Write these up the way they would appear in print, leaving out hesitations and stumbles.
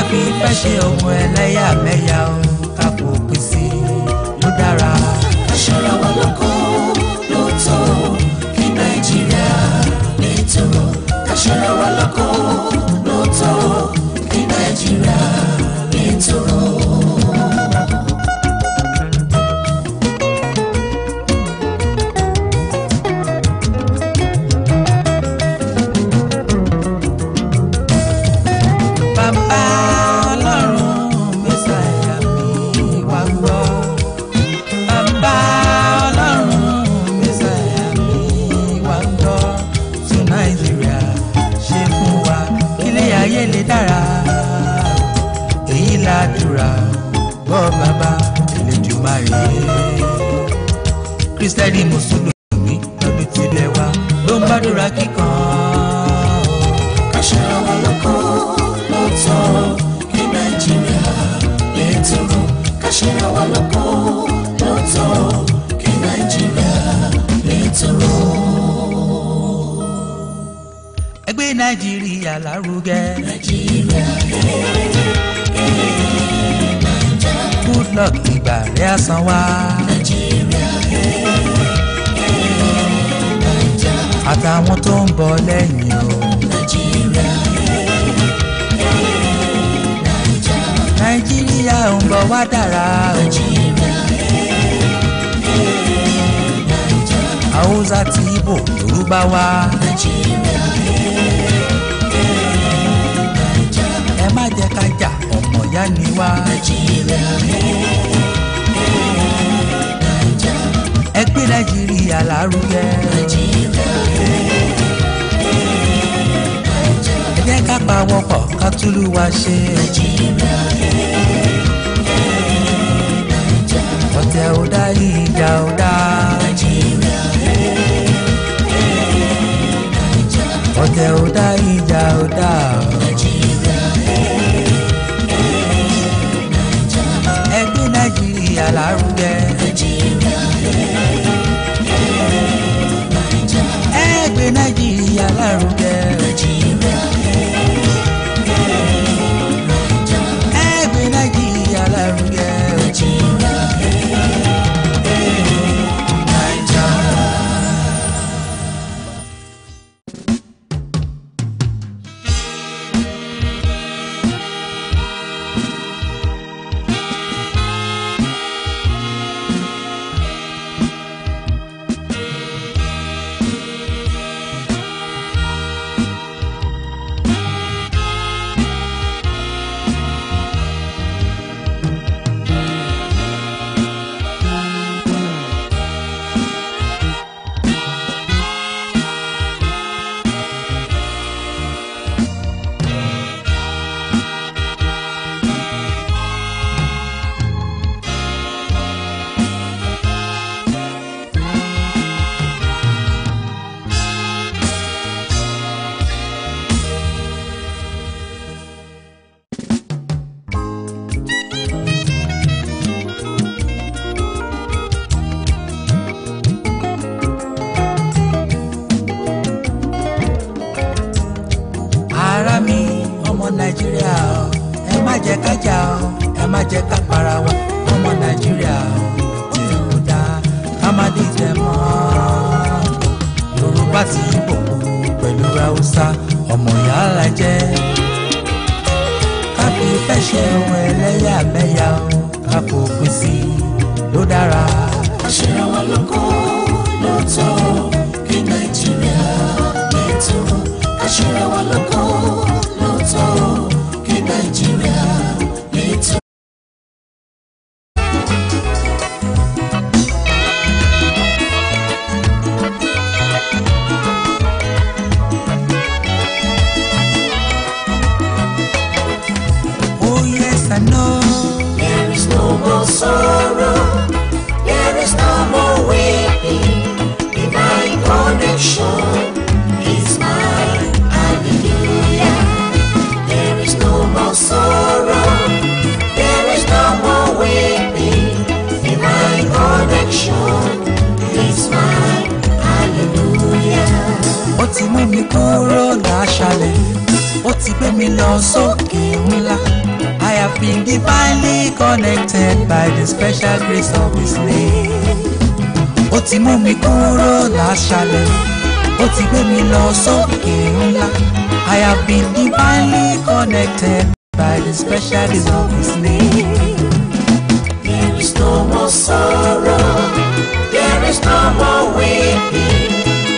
fi fẹ́ ṣe ohun ẹlẹ́yàmẹ̀yà o ká fòpin sí ló dára. ká ṣọ́ra wa lọ́kàn ló tọ́ kí Nàìjíríà lè tòrò. ká ṣọ́ra wa lọ́kàn ló tọ́ kí Nàìjíríà lè tòrò. Kristẹni Mùsùlùmí lọ́dún tilẹ̀ wa ló ń gbàdúrà kíkan. ká ṣọ́ra wa lọ́kàn ló tọ́ kí Nàìjíríà lè tòrò. ká ṣọ́ra wa lọ́kàn ló tọ́ kí Nàìjíríà lè tòrò. Ẹgbẹ́ Nàìjíríà lárugẹ. Nàìjíríà Good luck ìgbà rẹ̀ àsán wá. Nàìjíríà àtàwọn tó ń bọ̀ lẹ́yìn o. Nàìjíríà ń bọ̀ wá dára o. Haúsá ti Ìgbò Yorùbá wá. ẹ má jẹ́ ká jà ọmọ ìyá ni wá. ẹ gbé Nàìjíríà lárugẹ. ẹ jẹ́ ká pawọ́pọ̀ ká túlù wá ṣe. ọ̀tẹ̀ ò dá ìjà ò dá. ọ̀tẹ̀ ò dá ìjà ò dá. ẹ gbé Nàìjíríà lárugẹ. ẹ gbé Nàìjíríà lárugẹ. ẹ gbé Nàìjíríà lárugẹ. Nàìjíríà ẹ má jẹ́ ká jà ẹ má jẹ́ ká para wa ọmọ Nàìjíríà tí ó dá ká má dìtẹ̀ mọ́. Yorùbá ti Ìgbò pẹ̀lú Haúsá ọmọ ìyá la jẹ́. ká fi fẹ́ ṣe ohun ẹlẹ́yàmẹ̀yà ká fòpin sí ló dára. ká ṣọ́ra wa lọ́kàn ló tọ́ kí Nàìjíríà lè tòrò. ká ṣọ́ra wa lọ́kàn ló tọ́ kí Nàìjíríà lè tòrò. Oh yes, I know. There is no more sorrow, there is no more weeping. Divine connection is mine, hallelujah. There is no more sorrow, there is no more weeping. Divine connection is mine, hallelujah. Ó ti mú mi kúrò láṣálẹ̀, ó ti gbé mi lọ sókè ńlá. I have been divinely connected by the special grace of His name. Ó ti mú mi kúrò láṣálẹ̀, ó ti gbé mi lọ sókè ńlá. I have been divinely connected by the special grace of His name. There is no more sorrow, there is no more weeping.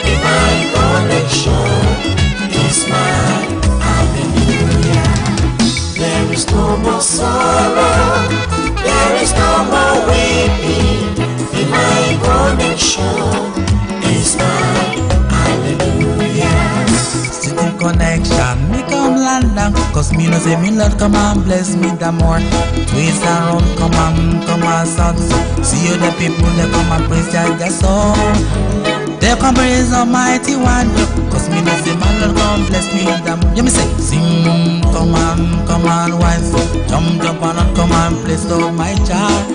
Divine connection is mine. Hallelujah. There is no more sorrow, there is no more weeping. Divine connection is mine. Hallelujah. Still connection, me come land down, cause me no say me Lord come and bless me the more. Twist around, come and sound. See you the people they come and praise their song. They come praise Almighty One, cause me no say my Lord come bless me the more. You me say, sing, come on, wine, jump and come and bless Lord my child.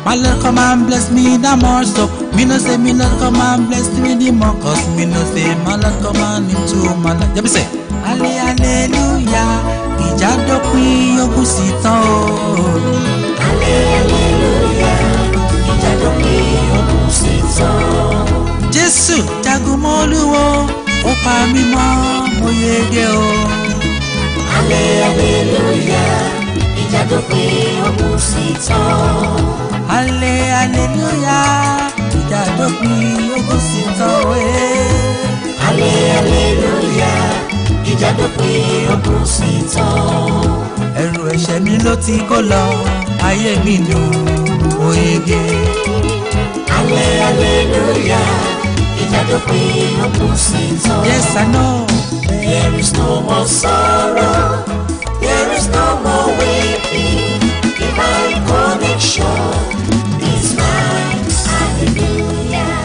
My Lord come and bless me the more, so me no say me Lord come and bless me the more, cause me no say my Lord come and into my life. You me say, hallelujah, ìjà dópin ogun sì tán o. Hallelujah, ìjà dópin ogun sì tán. Jésù jagun mọ́lúwo, ó pa mí mọ́, mo yege o. Hallelujah, ìjà dópin ogun sì tán. Hallelujah, ìjà dópin ogun sì tán o. Hallelujah, ìjà dópin ogun sì tán. Ẹ̀rù ẹ̀ṣẹ̀ mi ló ti kó lọ, ayé mi dùn, mo yege. Hallelujah, ìjà dópin ogun sì tán. Yes, I know. There is no more sorrow, there is no more weeping. Divine connection is mine. Hallelujah.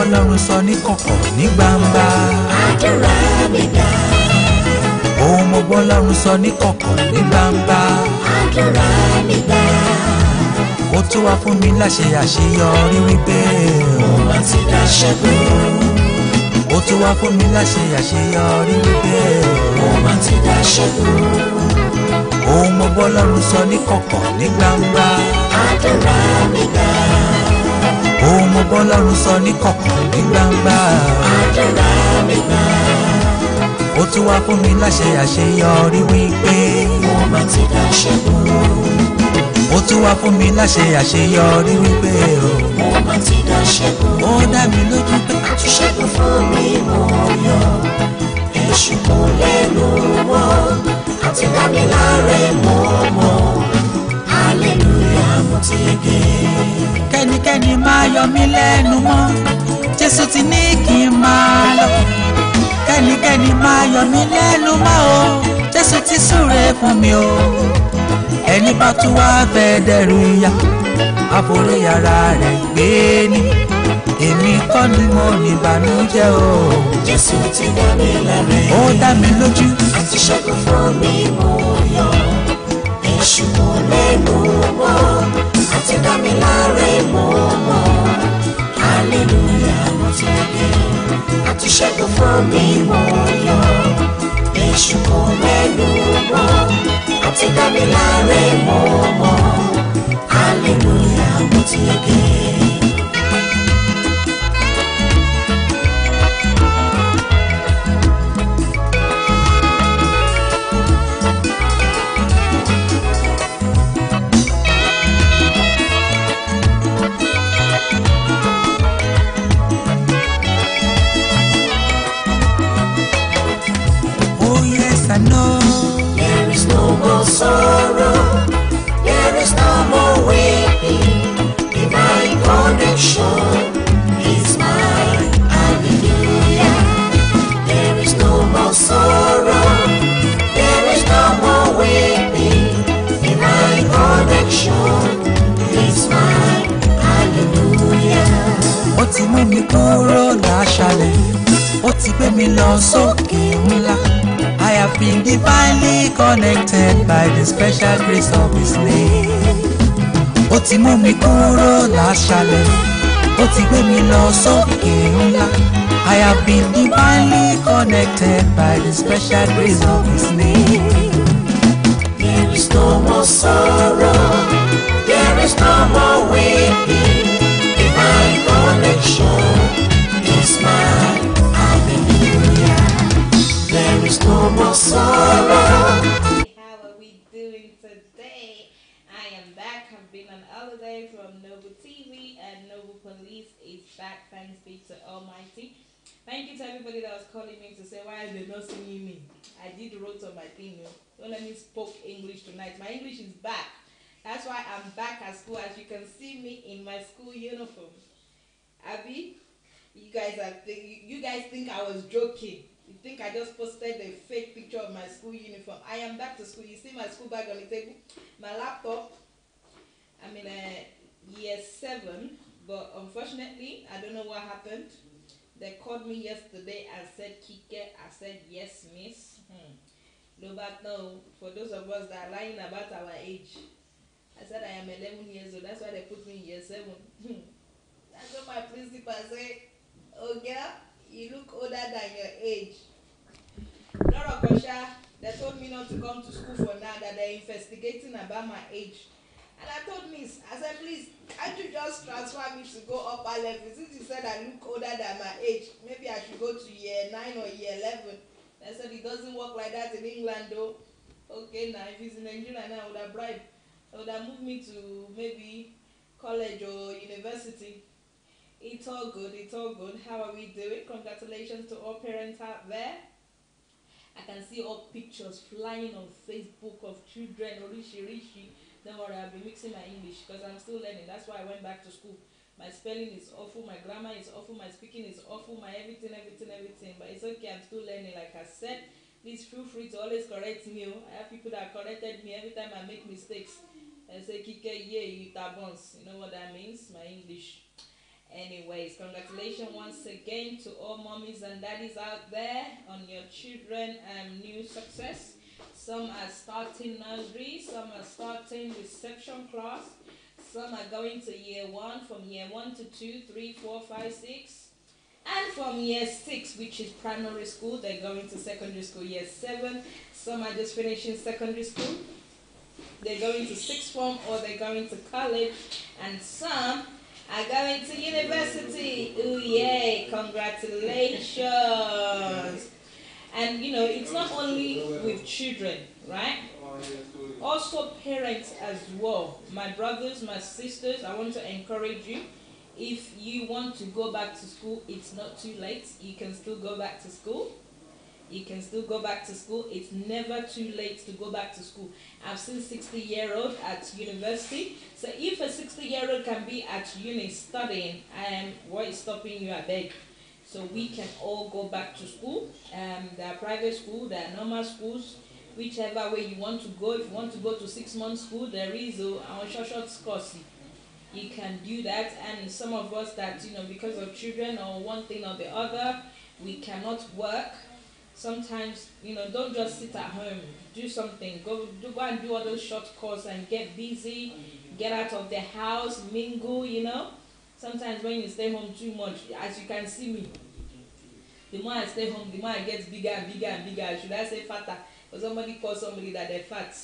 Ọlọ́run sọ ní kọ̀kọ̀ ní gbangba. Àdúrà mi gbà. Ohun mo gbọ́ Ọlọ́run sọ ní kọ̀kọ̀ ní gbangba. Àdúrà mi gbà. Ó tún wá fún mi láṣẹ àṣeyọrí wípé mo máa ti dá ṣẹ́gun. Ó tún wá fún mi láṣẹ àṣeyọrí wípé mo máa ti dá ṣẹ́gun. Ohun mo gbọ́ Ọlọ́run sọ ní kọ̀kọ̀ ní gbangba. Àdúrà mi gbà. Ohun mo gbọ́ Ọlọ́run sọ ní kọ̀kọ̀ ní gbangba. Àdúrà mi gbà. Ó tún wá fún mi láṣẹ àṣeyọrí wípé mo máa ti dá ṣẹ́gun. Ó tún wá fún mi láṣẹ àṣeyọrí wípé mo máa ti dá ṣẹ́gun. Ó dá mi lójú pé àtúnṣẹ́gun fún mi mo yọ̀. Èṣù kò lè lù wọ́n àti dá mi láre. lẹ́nu mọ́ Jésù ti ní kí n máa lọ kẹ́nikẹ́ni máa yọ mí lẹ́nu mọ́ o Jésù ti súre fún mi o ẹni bá tún wá fẹ́ dẹ̀rù ìyà àforí ara rẹ̀ gbé ní èmi kọ́ ni mo ní ìbànújẹ́ o Jésù ti dá mi láre ó dá mi lójú àti ṣẹ́gun fún mi mo yọ èṣù kò lẹ́nu mọ́ àti dá mi láre mo mọ̀ hallelujah mo ti gbé àti ṣẹ́gun fún mi mo yọ èṣù kò lẹ́nu mọ́ àti dá mi láre mo mọ̀ hallelujah mo ti gbé. I know there is no more sorrow, there is no more weeping, divine connection is mine, hallelujah. There is no more sorrow, there is no more weeping, divine connection is mine, hallelujah. ó ti mú mi kúrò láṣálẹ̀ ó ti gbé mi lọ sókè ńlá I have been divinely connected by the special grace of His name. Ó ti mú mi kúrò láṣálẹ̀, ó ti gbé mi lọ sókè ńlá. I have been divinely connected by the special grace of His name. There is no more sorrow, there is no more weeping, divine connection is mine, hallelujah. There is no more sorrow. How are we doing today? I am back. I've been on holiday from Noble TV and Noble Police is back. Thanks be to Almighty. Thank you to everybody that was calling me to say, why are they not singing me? I did wrote on my thing. Don't let me spoke English tonight. My English is back. That's why I'm back at school. As you can see me in my school uniform. Abby, you guys think I was joking. You think I just posted a fake picture of my school uniform. I am back to school. You see my school bag on the table, my laptop. I'm in year 7, but unfortunately, I don't know what happened. They called me yesterday and said, Kike. I said, yes, miss. No, but no, for those of us that are lying about our age, I said I am 11 years old. That's why they put me in year 7. That's what my principal said. Oh, girl, you look older than your age. Laura Kosha, they told me not to come to school for now, that they're investigating about my age. And I told Miss, I said, please, can't you just transfer me to go upper level? Since you said I look older than my age, maybe I should go to year 9 or year 11. I said it doesn't work like that in England though. Okay, now if it's in Nigeria now, I would have bribed. I would have moved me to maybe college or university. It's all good, it's all good. How are we doing? Congratulations to all parents out there. I can see all pictures flying on Facebook of children, rishi. Don't worry, I'll be mixing my English because I'm still learning. That's why I went back to school. My spelling is awful, my grammar is awful, my speaking is awful, my everything. But it's okay, I'm still learning. Like I said, please feel free to always correct me. I have people that corrected me every time I make mistakes. I say, Kike, yeah, you tabons. You know what that means? My English. Anyways, congratulations once again to all mommies and daddies out there on your children new success. Some are starting nursery, some are starting reception class, some are going to year 1, from year 1 to 2, 3, 4, 5, 6. And from year 6, which is primary school, they're going to secondary school, year 7. Some are just finishing secondary school. They're going to sixth form or they're going to college. And some are going to university. Ooh, yay, congratulations. And you know, it's not only with children, right? Also parents as well. My brothers, my sisters, I want to encourage you. If you want to go back to school, it's not too late. You can still go back to school. You can still go back to school. It's never too late to go back to school. I've seen 60-year-old at university. So if a 60-year-old can be at uni studying, what is stopping you? I beg. So we can all go back to school. There are private school, there are normal schools, whichever way you want to go. If you want to go to 6-month school, there is our short course. You can do that. And some of us that, because of children or one thing or the other, we cannot work. Sometimes, don't just sit at home. Do something. Go and do all those short courses and get busy. Get out of the house, mingle, Sometimes when you stay home too much, as you can see me, the more I stay home, the more I get bigger and bigger and bigger. Should I say fatter? Because somebody called somebody that they're fat.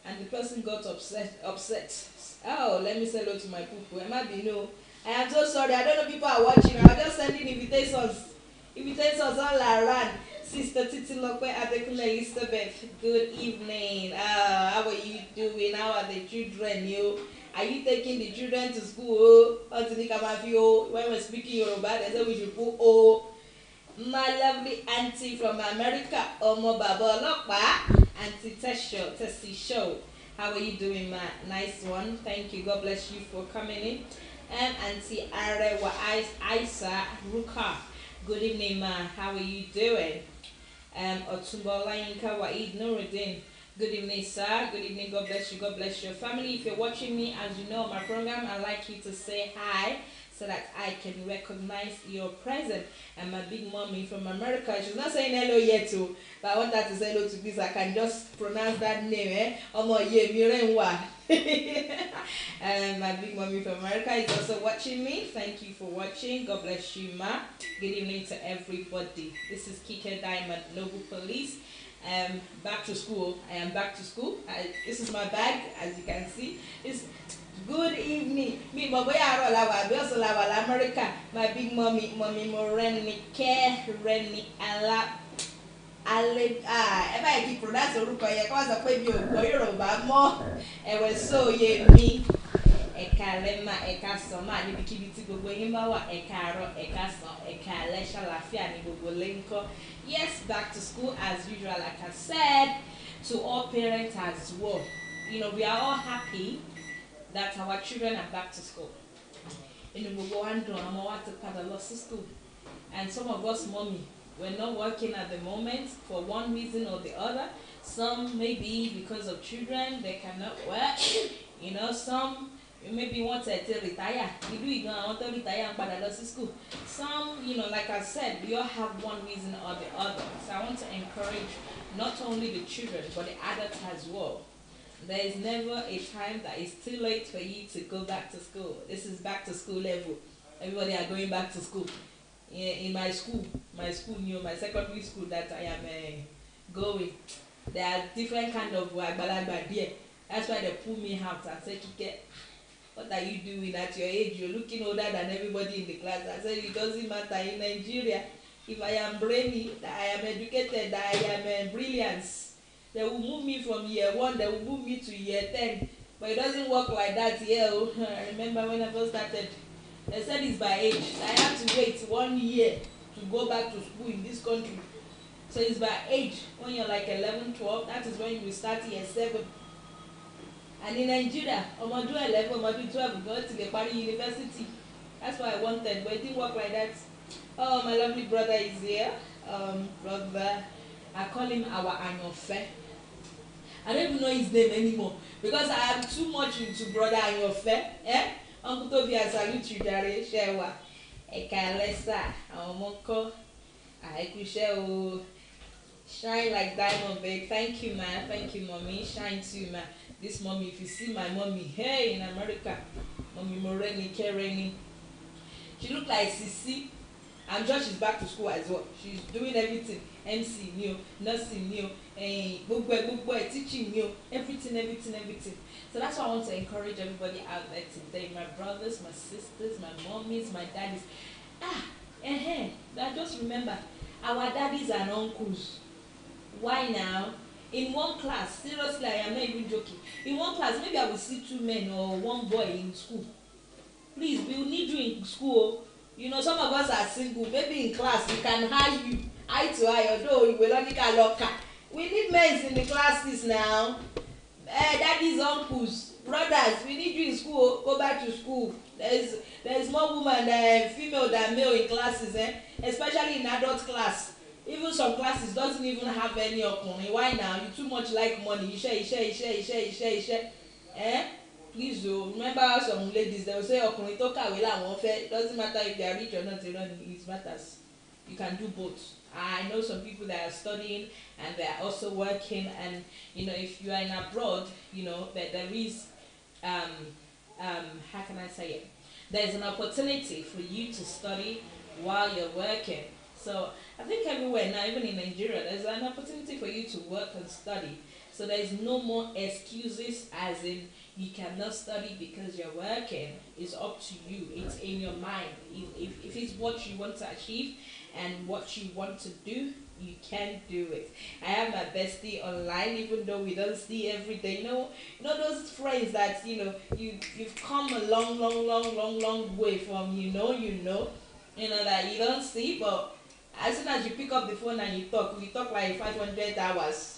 And the person got upset. Oh, let me say hello to my poo. Emma Bino. I am so sorry. I don't know people are watching. I'm just sending invitations all around. Sister Titi Lokwe Adekule Elizabeth, good evening. How are you doing? How are the children? Are you taking the children to school? When we're speaking Yoruba, they say we should put O. My lovely auntie from America, Omo Baba Lokpa, Auntie Tessie Show. How are you doing, ma? Nice one. Thank you. God bless you for coming in. And Auntie Arewa Isa Ruka. Good evening, ma. How are you doing? Otumba Olayinka Waid Nuruddin. Good evening, sir. Good evening. God bless you. God bless your family. If you're watching me, as you know, on my program, I'd like you to say hi so that I can recognize your presence. And my big mommy from America, she's not saying hello yet, too, but I want her to say hello to me so I can just pronounce that name. Omo ye mirenwa. And my big mommy from America is also watching me. Thank you for watching. God bless you, ma. Good evening to everybody. This is Kike Diamond, Noble Police. Back to school. I am back to school. This is my bag, as you can see. It's good evening. Me, America. My big mommy Reni Ala. If I keep pronouncing Rukoya, because I play you Yoruba more. It was so ye me. Ekalema ekasoma ni bikibiti gbogbo yin ba wa ekaro ekason ekale shalafia ni gbogbo lenko. Yes, back to school as usual, like I said, to all parents as well. We are all happy that our children are back to school. School. And some of us, mommy, we're not working at the moment for one reason or the other. Some maybe because of children, they cannot work. Some maybe want to retire. You want to retire and go to school. Some, like I said, we all have one reason or the other. So I want to encourage not only the children, but the adults as well. There is never a time that is too late for you to go back to school. This is back to school level. Everybody are going back to school. In my school, my secondary school that I am going, there are different kind of agbalagba there. That's why they pull me out and say, Kike, what are you doing at your age? You're looking older than everybody in the class. I said, it doesn't matter. In Nigeria, if I am brainy, that I am educated, that I am brilliance, they will move me from year 1, they will move me to year 10. But it doesn't work like that here. I remember when I first started, they said it's by age. I have to wait 1 year to go back to school in this country. So it's by age. When you're like 11, 12, that is when you start year 7. And in Nigeria, I'm do 11, I'm do 12, go to the Paris University. That's what I wanted, but it didn't work like that. Oh, my lovely brother is here. Brother, I call him our Anyofe. I don't even know his name anymore because I am too much into brother Anyofe. Uncle Toby, I salute you, Jare Shewa. Ekalesa, Amonko, Aikushe, shine like diamond, babe. Thank you, man. Thank you, mommy. Shine too, man. This mommy, if you see my mommy, hey, in America, mommy Moreni, Kereni, she look like Sisi. I'm sure she's back to school as well. She's doing everything. MC new, nursing new, teaching new, everything. So that's why I want to encourage everybody out there today. My brothers, my sisters, my mommies, my daddies. Just remember, our daddies and uncles. Why now? In one class, seriously, I am not even joking. In one class, maybe I will see 2 men or 1 boy in school. Please, we will need you in school. Some of us are single. Maybe in class, we can hire you eye to eye, although you will not get locker. We need men in the classes now. Daddies, uncles, brothers, we need you in school. Go back to school. There's more women than female than male in classes, especially in adult class. Even some classes doesn't even have any money. Why now? You too much like money. You share. Please remember some ladies, they will say ọkùnrin tó kàwé làwọn fẹ́. Doesn't matter if they are rich or not, it matters. You can do both. I know some people that are studying and they are also working, and if you are in abroad, that there is how can I say it? There's an opportunity for you to study while you're working. So I think everywhere now, even in Nigeria, there's an opportunity for you to work and study. So there's no more excuses as in you cannot study because you're working. It's up to you. It's in your mind. If it's what you want to achieve and what you want to do, you can do it. I have my bestie online, even though we don't see every day. Those friends that you've come a long way from. That you don't see, but as soon as you pick up the phone and you talk like 500 hours.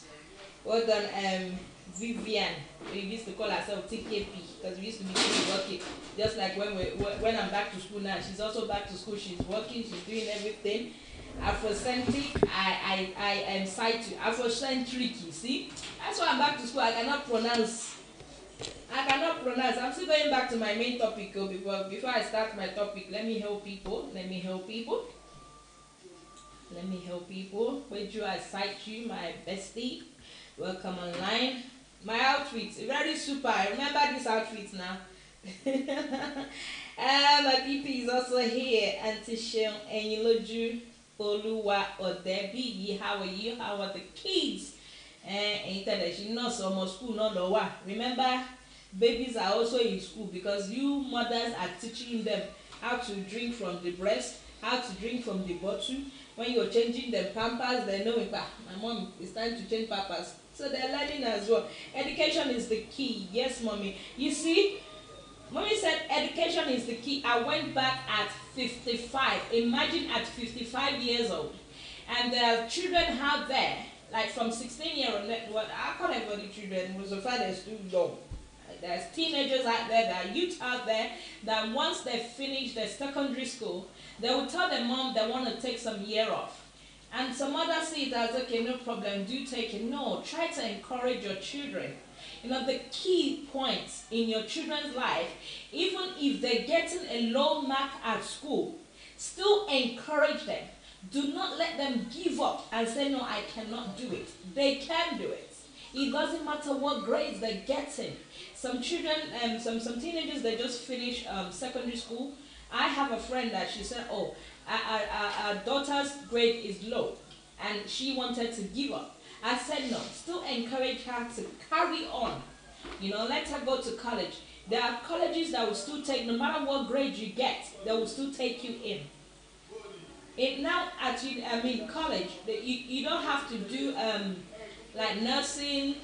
Well done, Vivian. We used to call ourselves TKP because we used to be working. Just like when I'm back to school now, she's also back to school. She's working. She's doing everything. Afrocentric. I am sighted. Afrocentric. You see, that's why I'm back to school. I cannot pronounce. I'm still going back to my main topic. Before I start my topic, let me help people. Where do I cite you, my bestie? Welcome online. My outfit, very super. I remember this outfit now. My PP is also here. Auntie Sheon Eniloju Oluwa Odebi. How are you? How are the kids? And she knows almost school, not lower. Remember, babies are also in school because you mothers are teaching them how to drink from the breast, how to drink from the bottle. When you're changing them pampers, they know it. My mom, it's time to change pampers. So they're learning as well. Education is the key. Yes, mommy. You see, mommy said education is the key. I went back at 55. Imagine at 55 years old. And there are children out there, like from 16 years old, I call everybody children, because so far they're still young. There's teenagers out there, there are youth out there, that once they finish their secondary school, they will tell their mom they want to take some year off. And some others see it as, okay, no problem, do take it. No, try to encourage your children. The key points in your children's life, even if they're getting a low mark at school, still encourage them. Do not let them give up and say, no, I cannot do it. They can do it. It doesn't matter what grades they're getting. Some children, some teenagers, they just finish secondary school. I have a friend that she said, oh, our daughter's grade is low, and she wanted to give up. I said, no, still encourage her to carry on. Let her go to college. There are colleges that will still take, no matter what grade you get, they will still take you in. Now, college, you don't have to do like nursing,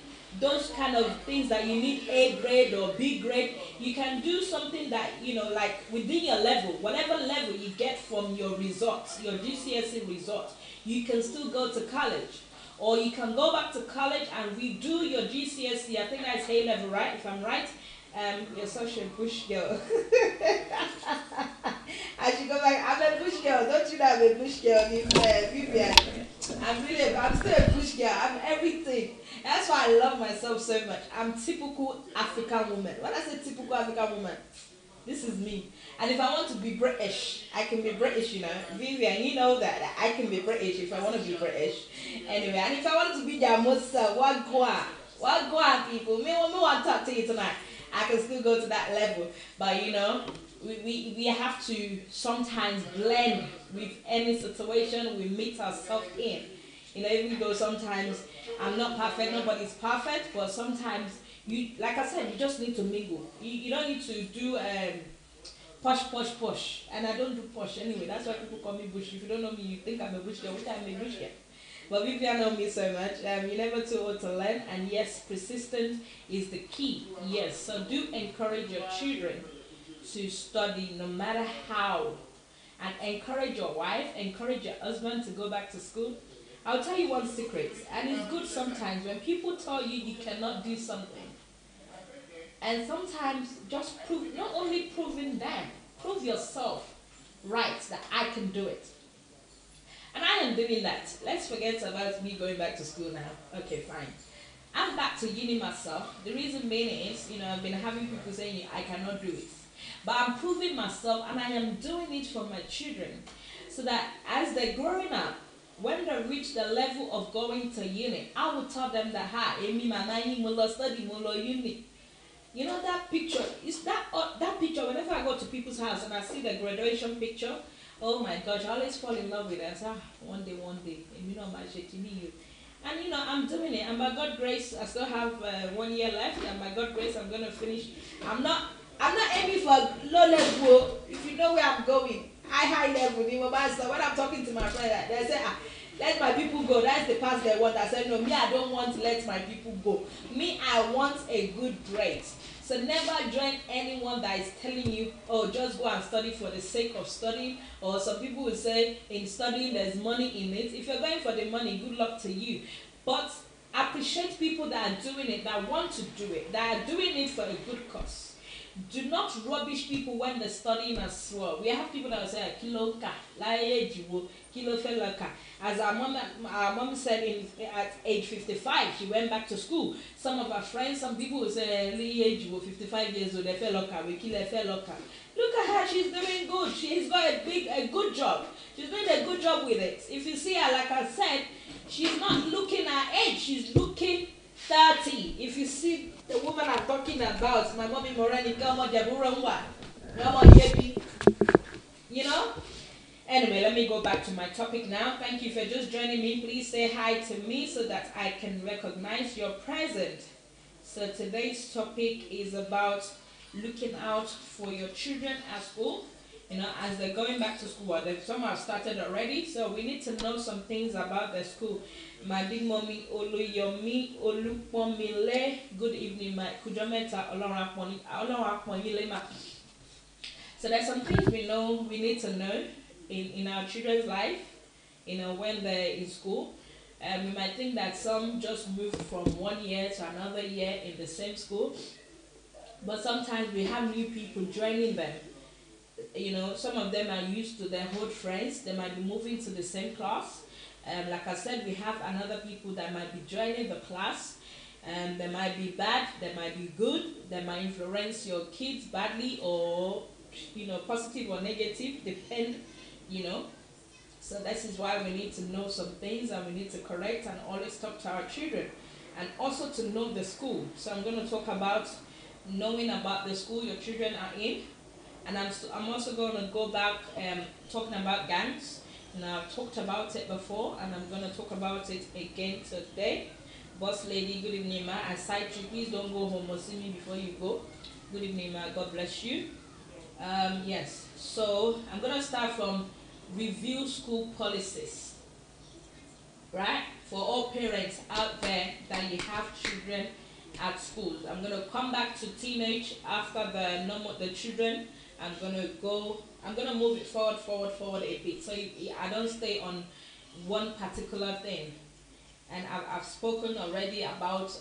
those kind of things that you need A grade or B grade. You can do something that, like within your level, whatever level you get from your results, your GCSE results, you can still go to college. Or you can go back to college and redo your GCSE, I think that's A level, right? If I'm right. You're such a bush girl. I should go back. I'm a bush girl. Don't you know I'm a bush girl, Vivian? I'm still a bush girl. I'm everything. That's why I love myself so much. I'm typical African woman. When I say typical African woman, this is me. And if I want to be British, I can be British, Vivian, you know that I can be British if I want to be British. Anyway, and if I want to be their Musa, what go on, people? Me want to talk to you tonight. I can still go to that level, but we have to sometimes blend with any situation we meet ourselves in. Even though sometimes I'm not perfect, nobody's perfect, but sometimes like I said, you just need to mingle. You don't need to do posh, and I don't do posh anyway. That's why people call me bush. If you don't know me, you think I'm a bush girl, which I'm a bush girl. But Vivian know me so much. You're never too old to learn, and yes, persistence is the key. Yes, so do encourage your children to study, no matter how and encourage your wife, encourage your husband to go back to school. I'll tell you one secret, and it's good sometimes when people tell you you cannot do something, and sometimes just prove, not only proving them, prove yourself right that I can do it. And I am doing that. Let's forget about me going back to school now. Okay, fine. I'm back to uni myself. The reason being is, I've been having people saying I cannot do it. But I'm proving myself and I am doing it for my children. So that as they're growing up, when they reach the level of going to uni, I will tell them that, ha, emi manai mulo study mulo uni. You know that picture? Is that picture? Whenever I go to people's house and I see the graduation picture, oh my gosh, I always fall in love with it. I say, one day, and and I'm doing it. And by God's grace, I still have 1 year left. And by God's grace, I'm gonna finish. I'm not aiming for low level. If you know where I'm going, high level. So when I'm talking to my friend, they say, let my people go. That's the path they want. I said, no, me, I don't want to let my people go. Me, I want a good grade. So never join anyone that is telling you, oh, just go and study for the sake of studying. Or some people will say, in studying, there's money in it. If you're going for the money, good luck to you. But appreciate people that are doing it, that want to do it, that are doing it for a good cause. Do not rubbish people when they're studying as well. We have people that will say, Kiloka, Kilo Feloka. As our mom said, at age 55, she went back to school. Some of our friends, some people will say, 55 years old, we kill a Feloka. Look at her, she's doing good. She's got a good job. She's doing a good job with it. If you see her, like I said, she's not looking her age, she's looking 30. If you see the woman I'm talking about, my mommy Morani, Anyway, let me go back to my topic now. Thank you for just joining me. Please say hi to me so that I can recognize your presence. So today's topic is about looking out for your children at school. As they're going back to school. Some have started already, so we need to know some things about the school. My big mommy Oluyomi Olupomile. Good evening, my Kujometa Oloraponyilema. So there's some things we need to know in our children's life, when they're in school. We might think that some just move from 1 year to another year in the same school, but sometimes we have new people joining them. Some of them are used to their old friends. They might be moving to the same class. Like I said, we have another people that might be joining the class. They might be bad, they might be good, they might influence your kids badly or, positive or negative, depend. So this is why we need to know some things and we need to correct and always talk to our children and also to know the school. So I'm going to talk about knowing about the school your children are in, and I'm also going to go back talking about gangs. I've talked about it before and I'm going to talk about it again today. Boss lady, good evening, ma. I cite you, please don't go home or see me before you go. Good evening, ma. God bless you. Yes, so I'm going to start from review school policies, right? For all parents out there that you have children at school. I'm going to come back to teenage after the children. I'm going to move it forward a bit, so I don't stay on one particular thing. And I've spoken already about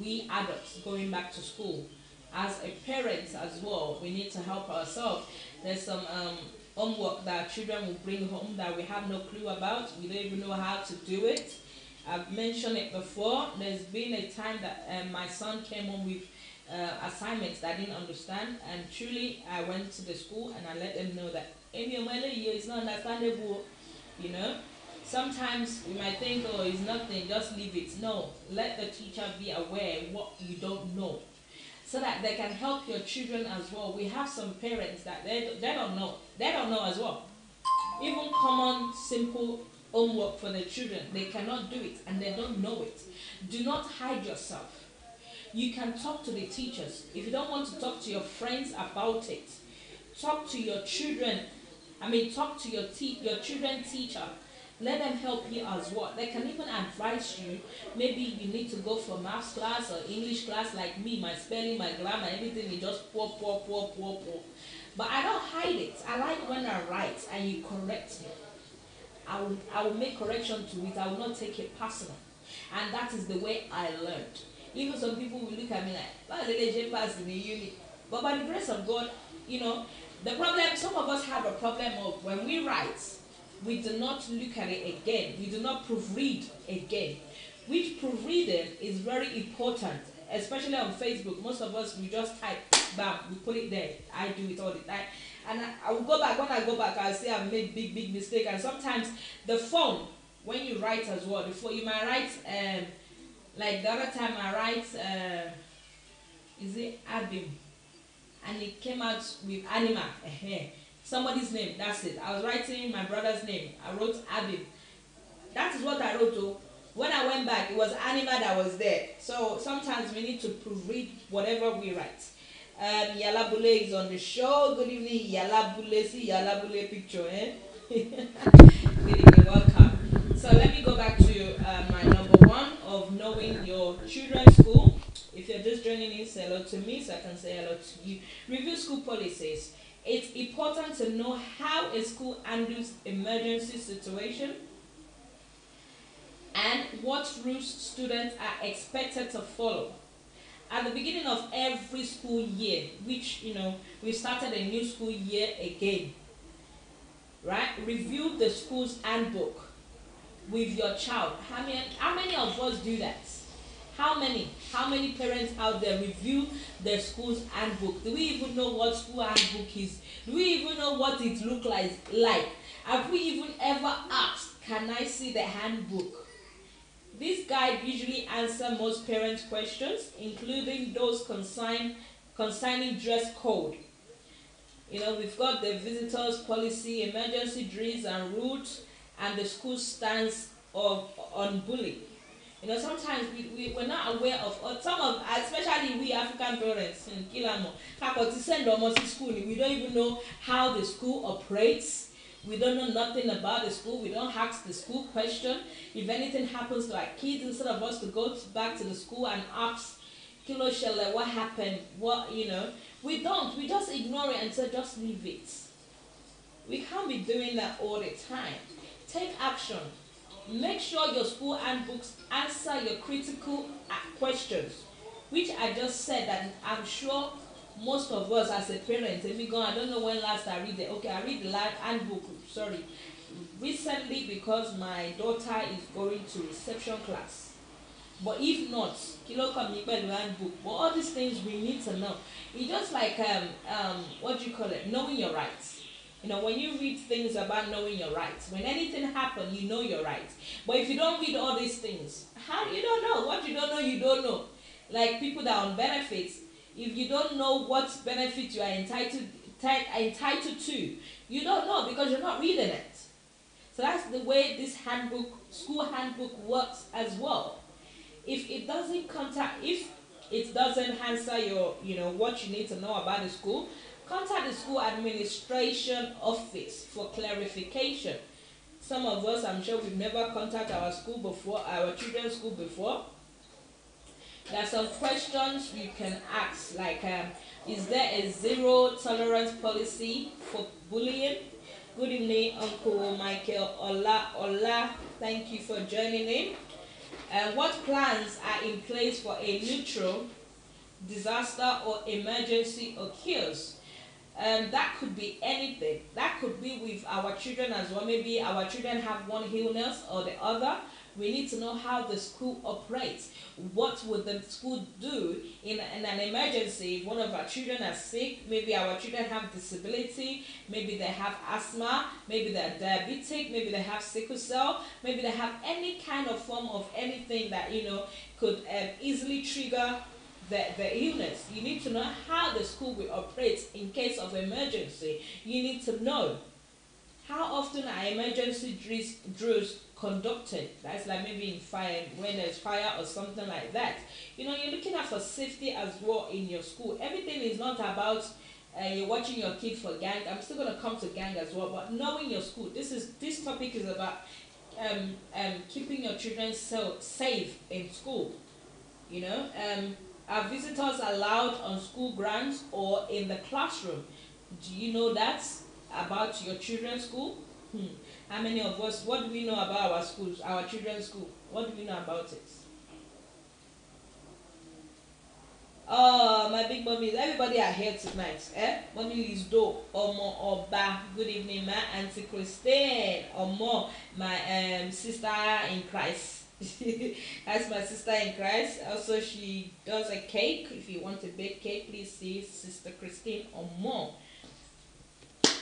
we adults going back to school. As a parent as well, we need to help ourselves. There's some homework that children will bring home that we have no clue about. We don't even know how to do it. I've mentioned it before. There's been a time that my son came home with assignments that I didn't understand, and truly I went to the school and I let them know that it's not understandable. Sometimes we might think, oh, it's nothing, just leave it. No, let the teacher be aware what you don't know, so that they can help your children as well. We have some parents that they don't know. They don't know as well. Even common, simple homework for the children, they cannot do it and they don't know it. Do not hide yourself. You can talk to the teachers. If you don't want to talk to your friends about it, talk to your children. Talk to your children's teacher. let them help you as well. They can even advise you. Maybe you need to go for maths class or English class like me. My spelling, my grammar, everything is just poor, poor, poor, poor, poor. But I don't hide it. I like when I write and you correct me. I will make correction to it. I will not take it personal. And that is the way I learned. Even some people will look at me like, oh, they pass in the uni. But by the grace of God, the problem, some of us have a problem of when we write, we do not look at it again. We do not proofread again. Which proofreading is very important, especially on Facebook. Most of us, we just type, bam, we put it there. I do it all the time. And I will go back. When I go back, I'll say I've made big mistake. And sometimes the phone, when you write as well, you might write, like the other time I write, is it Abim? And it came out with Anima. Somebody's name, that's it. I was writing my brother's name. I wrote Abim. That is what I wrote though. When I went back, it was Anima that was there. So sometimes we need to proofread whatever we write. Yala Bule is on the show. Good evening, Yala Bule. See Yala Bule picture, eh? Good evening, welcome. So let me go back to my number one of knowing your children's school. If you're just joining in, say hello to me so I can say hello to you. Review school policies. It's important to know how a school handles emergency situation and what rules students are expected to follow. At the beginning of every school year, which, we started a new school year again, right? Review the school's handbook with your child. How many of us do that? How many parents out there review their school's handbook? Do we even know what school handbook is? Do we even know what it looks like? Have we even ever asked, can I see the handbook? This guide usually answers most parents' questions, including those concerning dress code. We've got the visitors policy, emergency drills and routes, and the school stance on bullying. Sometimes we're not aware of some of, especially we African parents in Kilamo, send almost to school. We don't even know how the school operates. We don't know nothing about the school. We don't ask the school question. If anything happens to our kids, instead of us to go back to the school and ask, Kilo Shelle, what happened? We don't. We just ignore it and say, just leave it. We can't be doing that all the time. Take action. Make sure your school handbooks answer your critical questions, which I just said that I'm sure most of us as a parent, I don't know when last I read it. Okay, I read the handbook, recently because my daughter is going to reception class. But if not, handbook. But all these things we need to know. It's just like what do you call it? Knowing your rights. When you read things about knowing your rights, when anything happens, you know your rights. But if you don't read all these things, how you don't know? What you don't know, you don't know. Like people that are on benefits, if you don't know what benefit you are entitled to, you don't know because you're not reading it. So that's the way this handbook, school handbook, works as well. If it doesn't answer your, what you need to know about the school, contact the school administration office for clarification. Some of us, I'm sure we've never contacted our school before, our children's school before. There are some questions you can ask, like, is there a zero tolerance policy for bullying? Good evening, Uncle Michael Ola. Thank you for joining in. What plans are in place for a neutral disaster or emergency occurs? That could be anything. That could be with our children as well. Maybe our children have one illness or the other. We need to know how the school operates. What would the school do in an emergency if one of our children are sick? Maybe our children have disability. Maybe they have asthma. Maybe they're diabetic. Maybe they have sickle cell. Maybe they have any kind of form of anything that could easily trigger the illness. You need to know how the school will operate in case of emergency. You need to know how often are emergency drills conducted. That's like maybe in fire, when there's fire or something like that. You're looking out for safety as well in your school. Everything is not about you're watching your kid for gang. I'm still going to come to gang as well, but knowing your school. This topic is about keeping your children safe in school. You know, are visitors allowed on school grounds or in the classroom? Do you know that about your children's school? Hmm. How many of us? What do we know about our schools, our children's school? What do we know about it? Oh, my big mummies, everybody are here tonight. Eh? Mommy Lizdo, Omo Oba, good evening, ma Auntie Christine, Omo, my sister in Christ. That's my sister in Christ. Also, she does a cake. If you want to bake cake, please see Sister Christine Omo.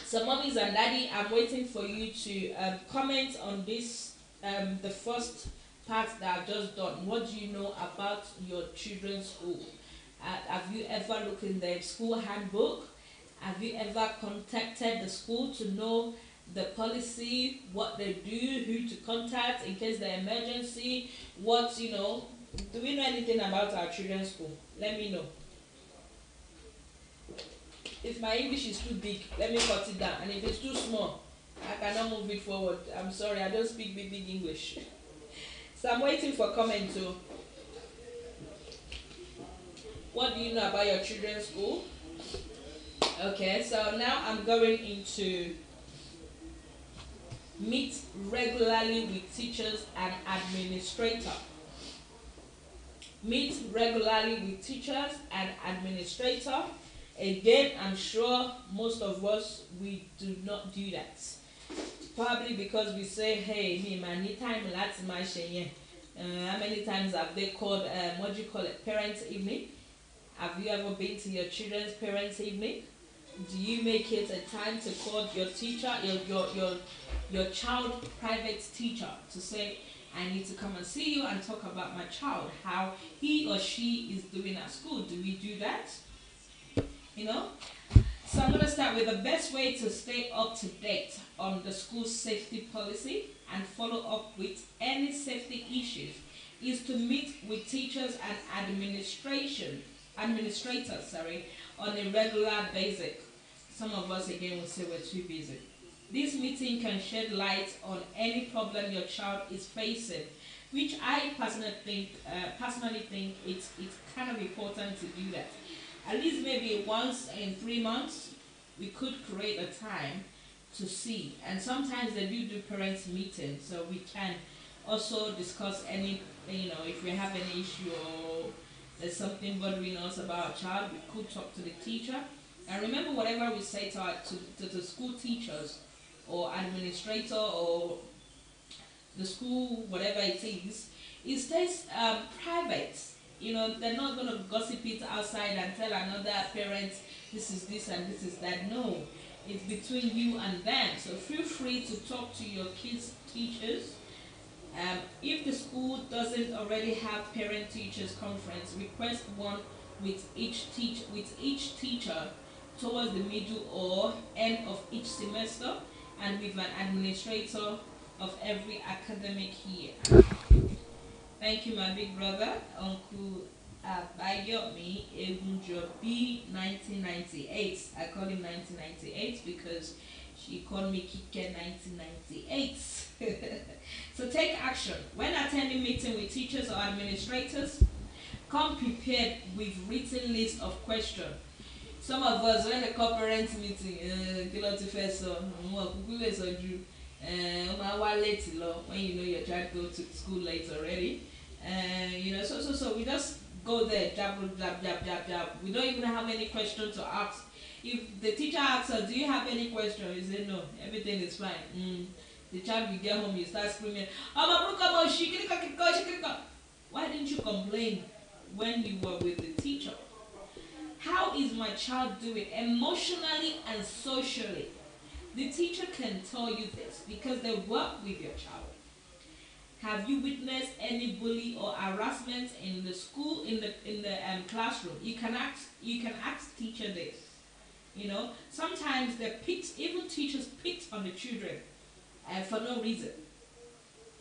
So, mummies and daddy, I'm waiting for you to comment on this, the first part that I've just done. What do you know about your children's school? Have you ever looked in the school handbook? Have you ever contacted the school to know the policy, what they do, who to contact in case the emergency? What, you know, do we know anything about our children's school? Let me know. If my English is too big, let me cut it down. And if it's too small, I cannot move it forward. I'm sorry, I don't speak big English. So I'm waiting for comment too. What do you know about your children's school? Okay, so now I'm going into meet regularly with teachers and administrator. Meet regularly with teachers and administrator. Again, I'm sure most of us, we do not do that. Probably because we say, hey, me, man, need time, that's my shame. How many times have they called, what do you call it, parents' evening? Have you ever been to your children's parents' evening? Do you make it a time to call your teacher, your child private teacher to say, I need to come and see you and talk about my child, how he or she is doing at school? Do we do that? You know? So I'm going to start with the best way to stay up to date on the school safety policy and follow up with any safety issues is to meet with teachers and administrators, on a regular basis. Some of us again will say we're too busy. This meeting can shed light on any problem your child is facing, which I personally think it's kind of important to do that. At least maybe once in 3 months, we could create a time to see. And sometimes they do parents meetings, so we can also discuss any, if we have any issue or there's something bothering us about our child, we could talk to the teacher. And remember, whatever we say to the school teachers or administrator or the school, whatever it stays private. They're not going to gossip it outside and tell another parent this is this and this is that. No, it's between you and them. So feel free to talk to your kids' teachers. If the school doesn't already have parent-teachers conference, request one with each teacher towards the middle or end of each semester, and with an administrator of every academic year. Thank you, my big brother, Uncle Abayomi Egunjobi, 1998. I call him 1998 because she called me Kike 1998. So take action. When attending meeting with teachers or administrators, come prepared with written list of questions. Some of us, when the parents meeting, when you know your child go to school late already, so we just go there, jab, jab, jab, jab, jab. We don't even have any questions to ask. If the teacher asks us, do you have any question? You say no, everything is fine. The child will get home, you start screaming, why didn't you complain when you were with the teacher? How is my child doing emotionally and socially? The teacher can tell you this because they work with your child. Have you witnessed any bully or harassment in the school, in the classroom? You can ask teacher this. Sometimes even teachers pick on the children for no reason.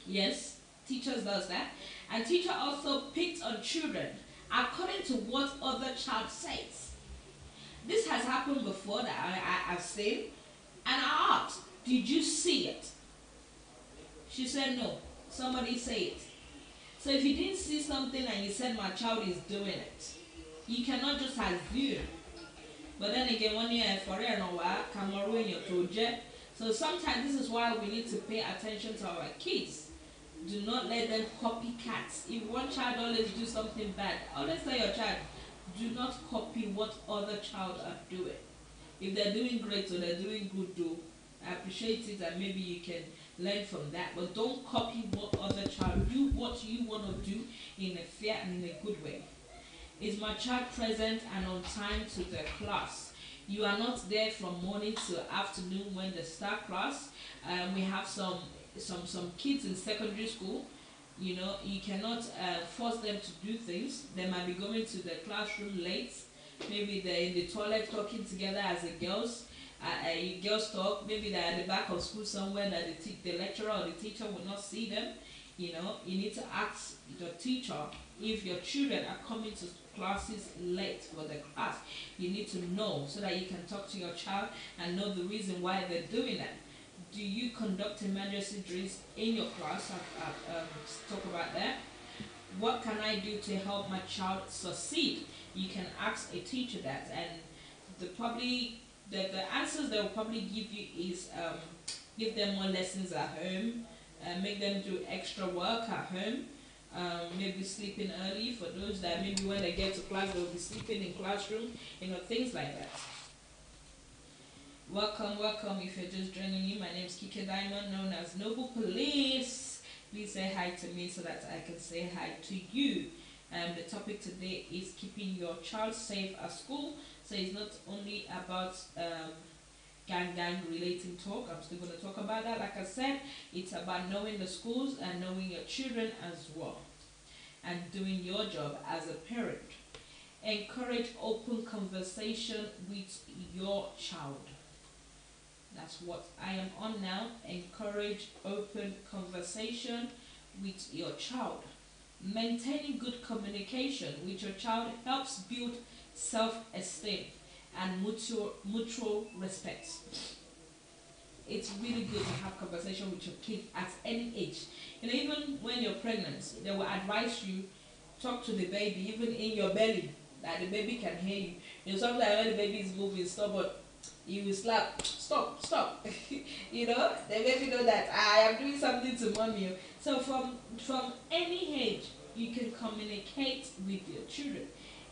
Yes, teachers does that, and teacher also picks on children according to what other child says. This has happened before that I've seen, and I asked, did you see it? She said no. Somebody say it. So if you didn't see something and you said my child is doing it, you cannot just assume. But then again, one year for Cameroon, your project. So sometimes this is why we need to pay attention to our kids. Do not let them copycats. If one child always do something bad, always tell your child, do not copy what other child are doing. If they're doing great or they're doing good, do appreciate it and maybe you can learn from that. But don't copy what other child do. What you want to do in a fair and in a good way. Is my child present and on time to the class? You are not there from morning to afternoon when they start class. We have some kids in secondary school. You know, you cannot force them to do things. They might be going to the classroom late. Maybe they're in the toilet talking together as a girls talk. Maybe they're at the back of school somewhere that the lecturer or the teacher will not see them. You know, you need to ask the teacher if your children are coming to classes late for the class. You need to know so that you can talk to your child and know the reason why they're doing that. Do you conduct emergency drills in your class? Talk about that. What can I do to help my child succeed? You can ask a teacher that, and the answers they will probably give you is give them more lessons at home, make them do extra work at home, maybe sleeping early for those that maybe when they get to class they'll be sleeping in classroom, things like that. Welcome if you're just joining me. My name is Kike Diamond, known as Noble Police. Please say hi to me so that I can say hi to you. The topic today is keeping your child safe at school. So it's not only about gang relating talk. I'm still going to talk about that. Like I said, it's about knowing the schools and knowing your children as well, and doing your job as a parent. Encourage open conversation with your child. That's what I am on now. Encourage open conversation with your child. Maintaining good communication with your child helps build self-esteem and mutual respect. It's really good to have conversation with your kid at any age. Even when you're pregnant, they will advise you, talk to the baby, even in your belly, that the baby can hear you. Sometimes when the baby is moving, stop, you will slap, stop. The baby know that I am doing something to mommy. So from any age, you can communicate with your children,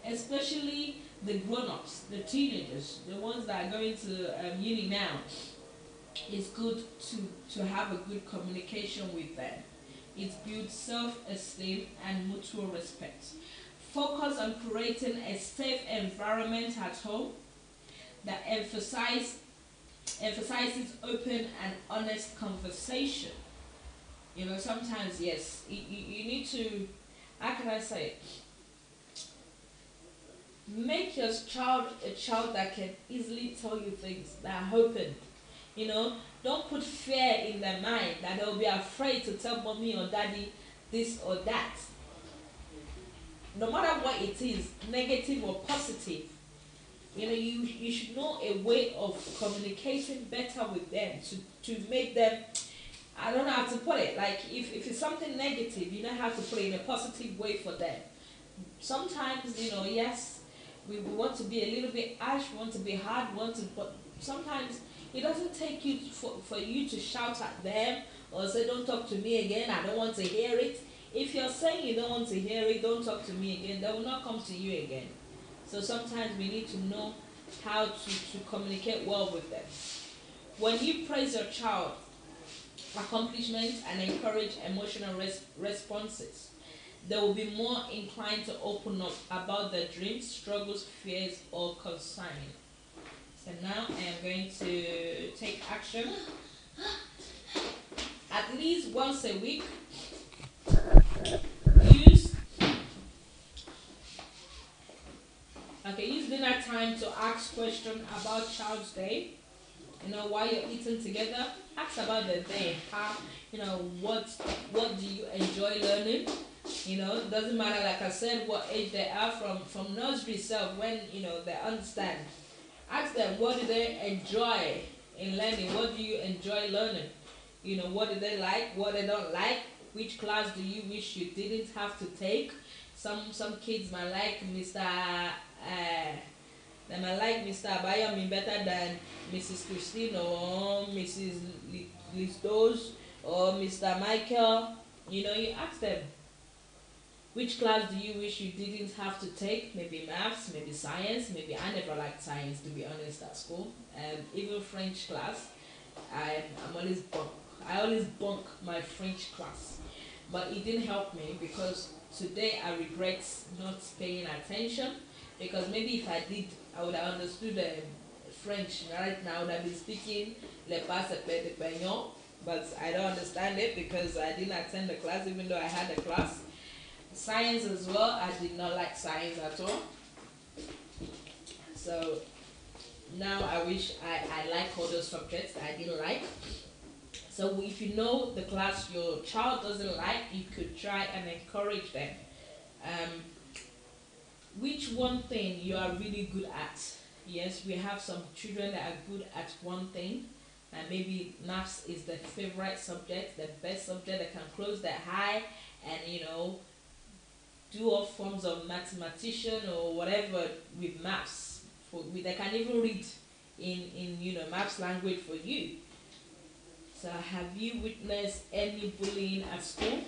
especially the grown-ups, the teenagers, the ones that are going to uni now. It's good to have a good communication with them. It builds self-esteem and mutual respect. Focus on creating a safe environment at home that emphasizes open and honest conversation. Sometimes, yes, you need to, how can I say it? Make your child a child that can easily tell you things that are open. Don't put fear in their mind that they'll be afraid to tell mommy or daddy this or that. No matter what it is, negative or positive, you should know a way of communicating better with them to make them, I don't know how to put it, like if it's something negative, you know how to put it in a positive way for them. Sometimes, yes, we want to be a little bit harsh, we want to be hard, but sometimes it doesn't take you for you to shout at them or say, don't talk to me again, I don't want to hear it. If you're saying you don't want to hear it, don't talk to me again, they will not come to you again. So sometimes we need to know how to communicate well with them. When you praise your child accomplishments and encourage emotional responses, they will be more inclined to open up about their dreams, struggles, fears, or concerns. So now I am going to take action. At least once a week, use dinner time to ask questions about Child's Day. While you're eating together, ask about the day. How, what do you enjoy learning? It doesn't matter, like I said, what age they are from nursery itself, when, they understand. Ask them, what do they enjoy in learning? What do you enjoy learning? what do they like, what they don't like, which class do you wish you didn't have to take. Some kids might like Mr. They might like Mr. Abayomi better than Mrs. Christine or Mrs. Listos or Mr. Michael. You ask them, which class do you wish you didn't have to take? Maybe maths, maybe science, maybe I never liked science to be honest at school. Even French class, I'm always bunk. I always bunk my French class. But it didn't help me because today I regret not paying attention, because maybe if I did, I would have understood French. Right now I would have been speaking Le Passe de Pignon, but I don't understand it because I didn't attend the class even though I had a class. Science as well, I did not like science at all. So now I wish I like all those subjects I didn't like. So if you know the class your child doesn't like, you could try and encourage them. Which one thing you are really good at? Yes, we have some children that are good at one thing, and maybe maths is their favorite subject, the best subject that can close their eye and do all forms of mathematician or whatever with maths. They can even read in maths language for you. So have you witnessed any bullying at school?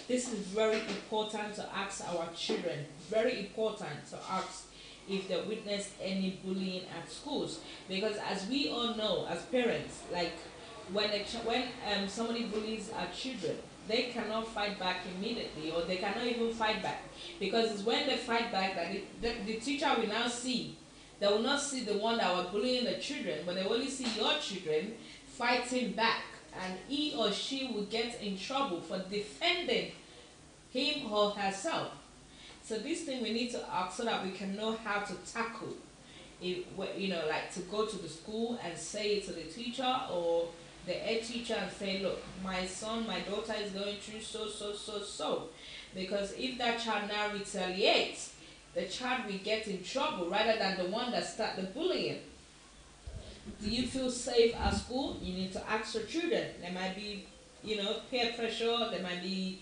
This is very important to ask our children. Very important to ask if they witnessed any bullying at schools, because as we all know as parents, like when somebody bullies our children, they cannot fight back immediately, or they cannot even fight back, because it's when they fight back that the teacher will now see. They will not see the one that was bullying the children, but they will only see your children fighting back, and he or she will get in trouble for defending him or herself. So this thing we need to ask so that we can know how to tackle it, like to go to the school and say it to the teacher or the head teacher and say, look, my son, my daughter is going through so. Because if that child now retaliates, the child will get in trouble rather than the one that started the bullying. Do you feel safe at school? You need to ask your children. There might be, peer pressure. There might be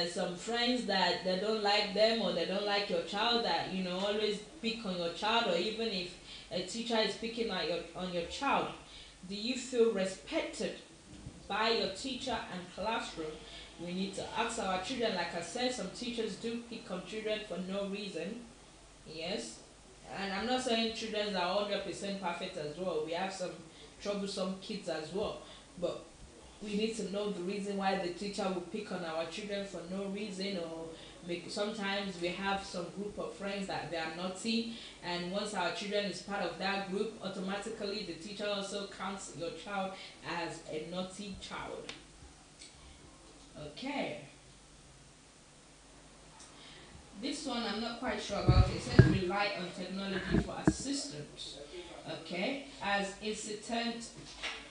some friends that they don't like them, or they don't like your child, that always pick on your child, or even if a teacher is picking on your child. Do you feel respected by your teacher and classroom? We need to ask our children. Like I said, some teachers do pick on children for no reason. Yes. And I'm not saying children are 100% perfect as well. We have some troublesome kids as well. But we need to know the reason why the teacher will pick on our children for no reason, or sometimes we have some group of friends that they are naughty, and once our children is part of that group, automatically the teacher also counts your child as a naughty child. Okay. This one I'm not quite sure about. It says rely on technology for assistance. Okay. As insistent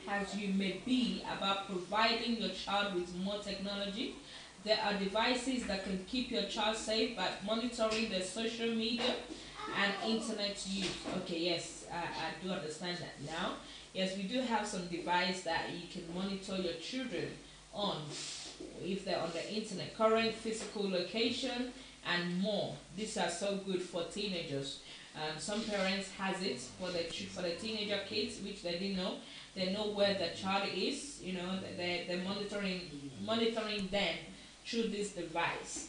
as you may be about providing your child with more technology, there are devices that can keep your child safe by monitoring their social media and internet use. Okay, yes, I do understand that now. Yes, we do have some device that you can monitor your children on, if they're on the internet, current physical location, and more. These are so good for teenagers. Some parents has it for the teenager kids, which they didn't know. They know where the child is. They're monitoring them through this device.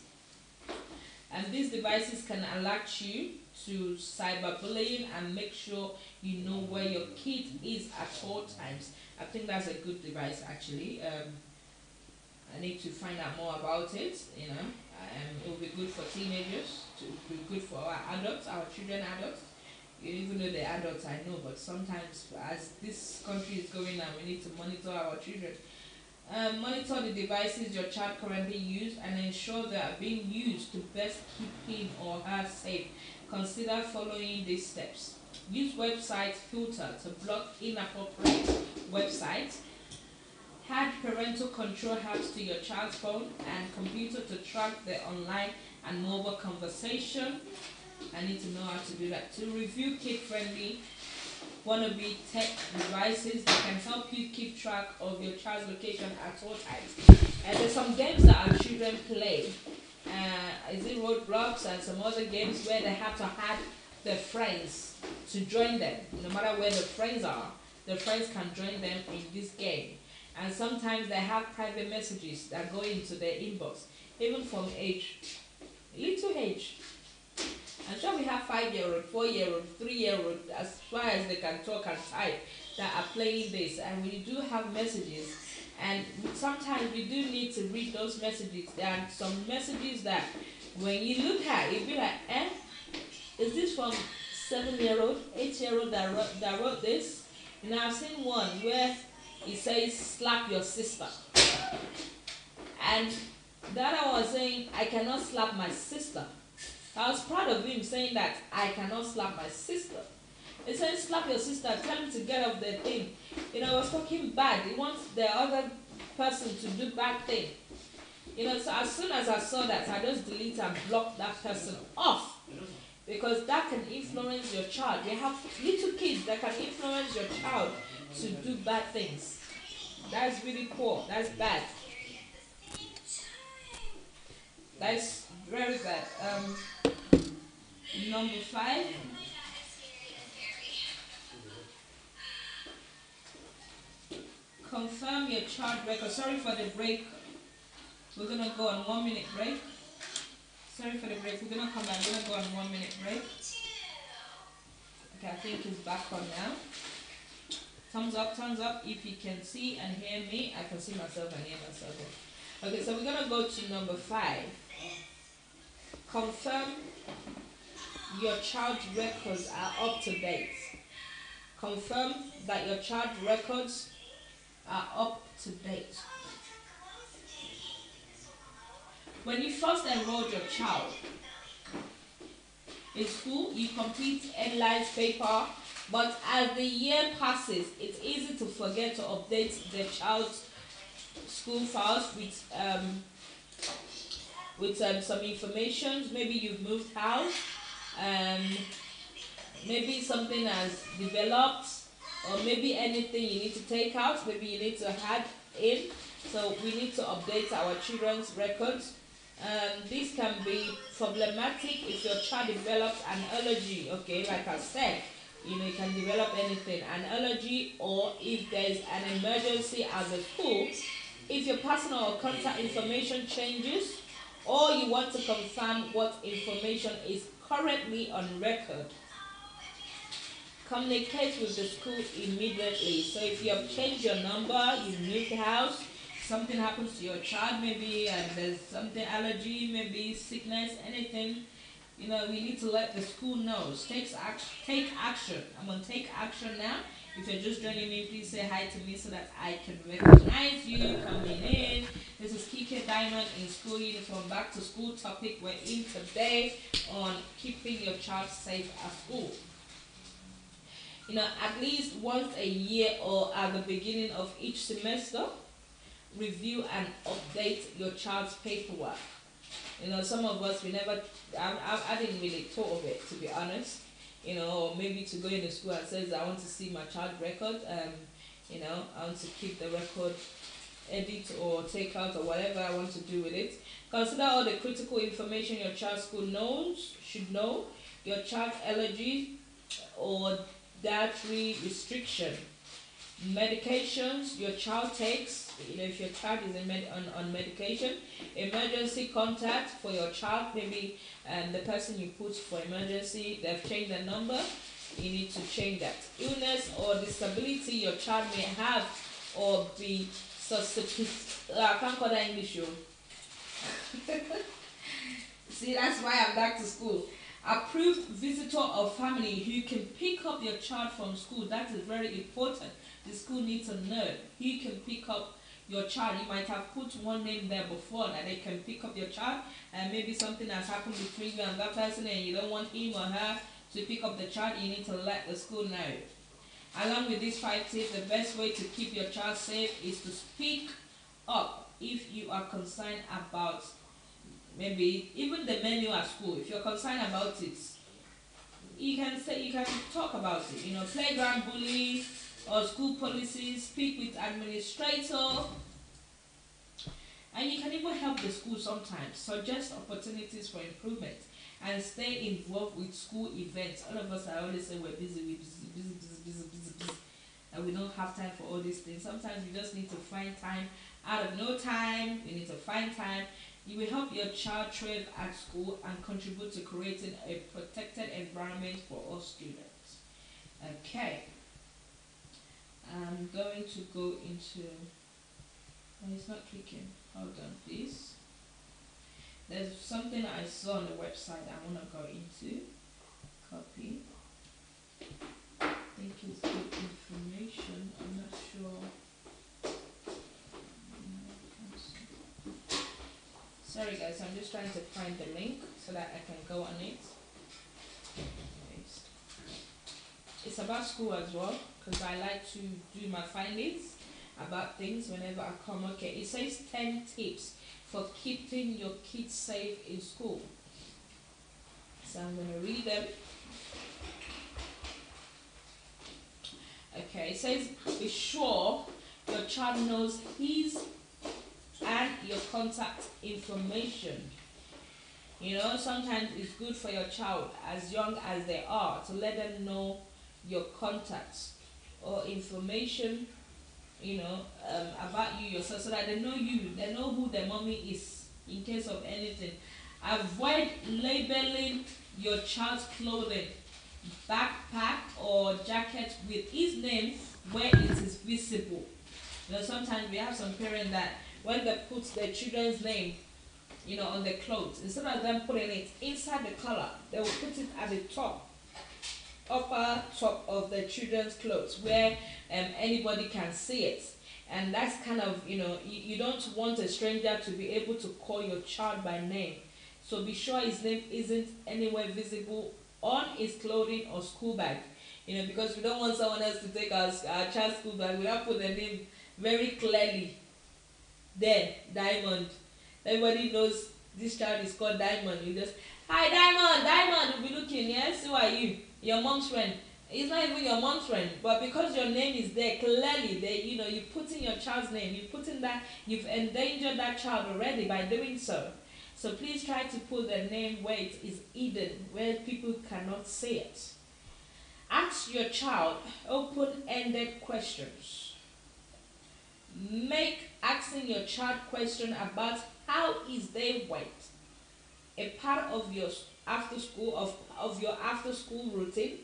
And these devices can alert you to cyberbullying and make sure you know where your kid is at all times. I think that's a good device actually. I need to find out more about it. It will be good for teenagers, to be good for our adults, our children adults. Even though they're adults, I know, but sometimes as this country is going on, we need to monitor our children. Monitor the devices your child currently uses and ensure they are being used to best keep him or her safe. Consider following these steps. Use website filter to block inappropriate websites. Add parental control apps to your child's phone and computer to track their online and mobile conversation. I need to know how to do that. To review kid-friendly wannabe tech devices that can help you keep track of your child's location at all times. And there's some games that our children play. Is it Roadblocks and some other games where they have to add their friends to join them. No matter where the friends are, the friends can join them in this game. And sometimes they have private messages that go into their inbox, even from little age. I'm sure we have 5-year-old, 4-year-old, 3-year-old, as far as they can talk and type, that are playing this. And we do have messages. And sometimes we do need to read those messages. There are some messages that when you look at it, you'll be like, is this from 7-year-old, 8-year-old that wrote this? And I've seen one where it says, slap your sister. And the other one was saying, I cannot slap my sister. I was proud of him saying that I cannot slap my sister. He said, slap your sister, tell him to get off the thing. You know, I was talking bad. He wants the other person to do bad thing. You know, so as soon as I saw that, I just delete and block that person off. Because that can influence your child. We have little kids that can influence your child to do bad things. That's really poor. That's bad. That's very bad. Number 5. Confirm your child record. Sorry for the break. We're gonna go on 1-minute break. Sorry for the break. We're gonna come back. We're gonna go on 1-minute break. Okay, I think it's back on now. Thumbs up if you can see and hear me. I can see myself and hear myself. Okay, so we're gonna go to number 5. Confirm your child's records are up to date. Confirm that your child's records are up to date. When you first enrolled your child in school, you complete headlines paper, but as the year passes, it's easy to forget to update the child's school files with some information. Maybe you've moved house, maybe something has developed, or maybe anything you need to take out, maybe you need to add in. So we need to update our children's records. This can be problematic if your child develops an allergy. Okay, like I said, you know, you can develop anything, an allergy, or if there's an emergency at the school, if your personal or contact information changes, or you want to confirm what information is currently on record. Communicate with the school immediately. So if you have changed your number, you've moved house, something happens to your child, maybe there's something, allergy, maybe sickness, anything, you know, we need to let the school know. Take action. I'm going to take action now. If you're just joining me, please say hi to me so that I can recognize you coming in. This is Kike Diamond in school uniform. Back to school topic we're in today on keeping your child safe at school. You know, at least once a year or at the beginning of each semester, review and update your child's paperwork. You know, some of us, I didn't really thought of it, to be honest. You know, or maybe to go into school and says, I want to see my child record. You know, I want to keep the record, edit or take out or whatever I want to do with it. Consider all the critical information your child's school should know. Your child's allergy or dietary restriction, medications your child takes, you know, if your child is on medication, emergency contact for your child, maybe the person you put for emergency, they've changed their number, you need to change that. Illness or disability your child may have or be susceptible. I can't call that English, yo. See, that's why I'm back to school. Approved visitor or family who can pick up your child from school. That is very important. The school needs to know who can pick up your child. You might have put one name there before that they can pick up your child, and maybe something has happened between you and that person and you don't want him or her to pick up the child. You need to let the school know. Along with these 5 tips, the best way to keep your child safe is to speak up if you are concerned about maybe even the menu at school. If you're concerned about it, you can talk about it. You know, playground bully or school policies. Speak with administrator, and you can even help the school sometimes. Suggest opportunities for improvement and stay involved with school events. All of us are always say we're busy, busy, and we don't have time for all these things. Sometimes we just need to find time out of no time. We need to find time. You will help your child thrive at school and contribute to creating a protected environment for all students. Okay. I'm going to go into. Oh, it's not clicking. Hold on, please. There's something I saw on the website I want to go into. Copy. I think it's good information. I'm not sure. Sorry guys, I'm just trying to find the link so that I can go on it. Paste. It's about school as well, because I like to do my findings about things whenever I come. Okay, it says 10 tips for keeping your kids safe in school. So I'm going to read them. Okay, it says be sure your child knows his and your contact information. You know, sometimes it's good for your child, as young as they are, to let them know your contacts or information, you know, about you yourself, so that they know you, they know who their mommy is in case of anything. Avoid labeling your child's clothing, backpack or jacket with his name where it is visible. You know, sometimes we have some parents that when they put their children's name, you know, on the clothes, instead of them putting it inside the collar, they will put it at the top, upper top of the children's clothes, where anybody can see it. And that's kind of, you know, you don't want a stranger to be able to call your child by name. So be sure his name isn't anywhere visible on his clothing or school bag. You know, because we don't want someone else to take our child's school bag. We have to put the name very clearly. There, Diamond. Everybody knows this child is called Diamond. You just, hi Diamond, Diamond will be looking, yes, who are you? Your mom's friend. It's not even your mom's friend, but because your name is there clearly, they, you know, you put in your child's name, you put in that, you've endangered that child already by doing so. So please try to put the name where it is hidden, where people cannot see it. Ask your child open-ended questions. Make asking your child question about how is their weight a part of your after school of your after school routine.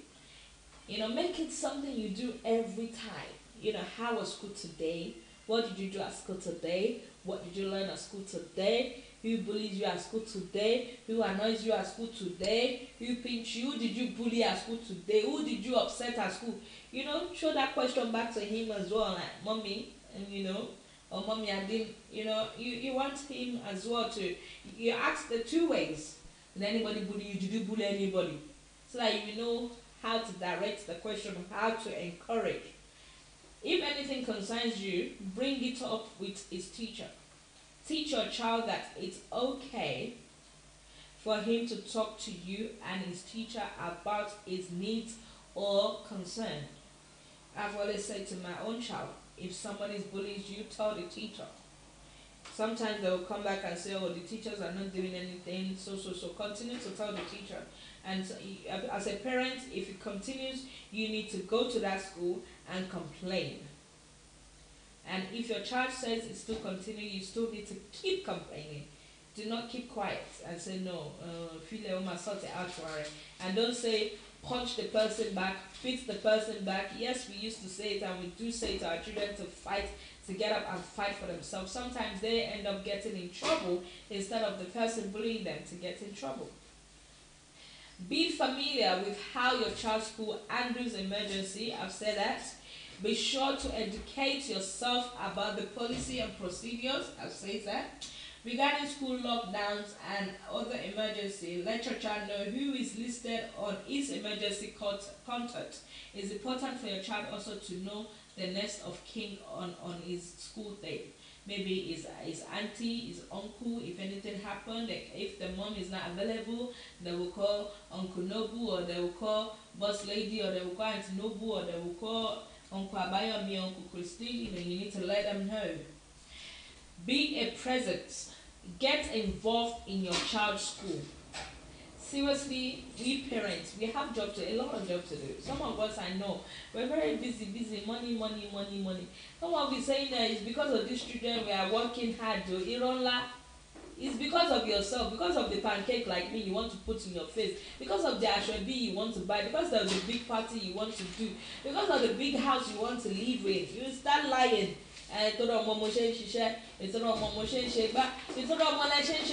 You know, make it something you do every time. You know, how was school today? What did you do at school today? What did you learn at school today? Who bullies you at school today? Who annoys you at school today? Who pinched you? Who did you bully at school today? Who did you upset at school? You know, show that question back to him as well, like, mommy, and you know, or mommy, I didn't, you know, you want him as well to, you ask the two ways. Did anybody bully you? Did you bully anybody? So that you know how to direct the question, how to encourage. If anything concerns you, bring it up with his teacher. Teach your child that it's okay for him to talk to you and his teacher about his needs or concern. I've always said to my own child, if somebody bullies you, tell the teacher. Sometimes they will come back and say, oh, the teachers are not doing anything, so continue to tell the teacher. And so, as a parent, if it continues, you need to go to that school and complain. And if your child says it's still continuing, you still need to keep complaining. Do not keep quiet and say, no, feel sort it out for it. And don't say, punch the person back, beat the person back. Yes, we used to say it, and we do say to our children to fight, to get up and fight for themselves. Sometimes they end up getting in trouble instead of the person bullying them to get in trouble. Be familiar with how your child's school handles emergency. I've said that. Be sure to educate yourself about the policy and procedures. I've said that. Regarding school lockdowns and other emergency, let your child know who is listed on his emergency contact. It's important for your child also to know the next of kin on his school day. maybe his auntie, his uncle. If anything happened, like if the mom is not available, they will call Uncle Nobu, or they will call Boss Lady, or they will call Auntie Nobu, or they will call Uncle Abayomi, Uncle Christine. You know, you need to let them know. Be a presence. Get involved in your child's school. Seriously, we parents, we have a lot of job to do. Some of us, I know, we're very busy, money. Some of you saying that it's because of these children we are working hard to Ironla. It's because of yourself, because of the pancake like me you want to put in your face, because of the ashwabi you want to buy, because of the big party you want to do, because of the big house you want to live with. You start lying.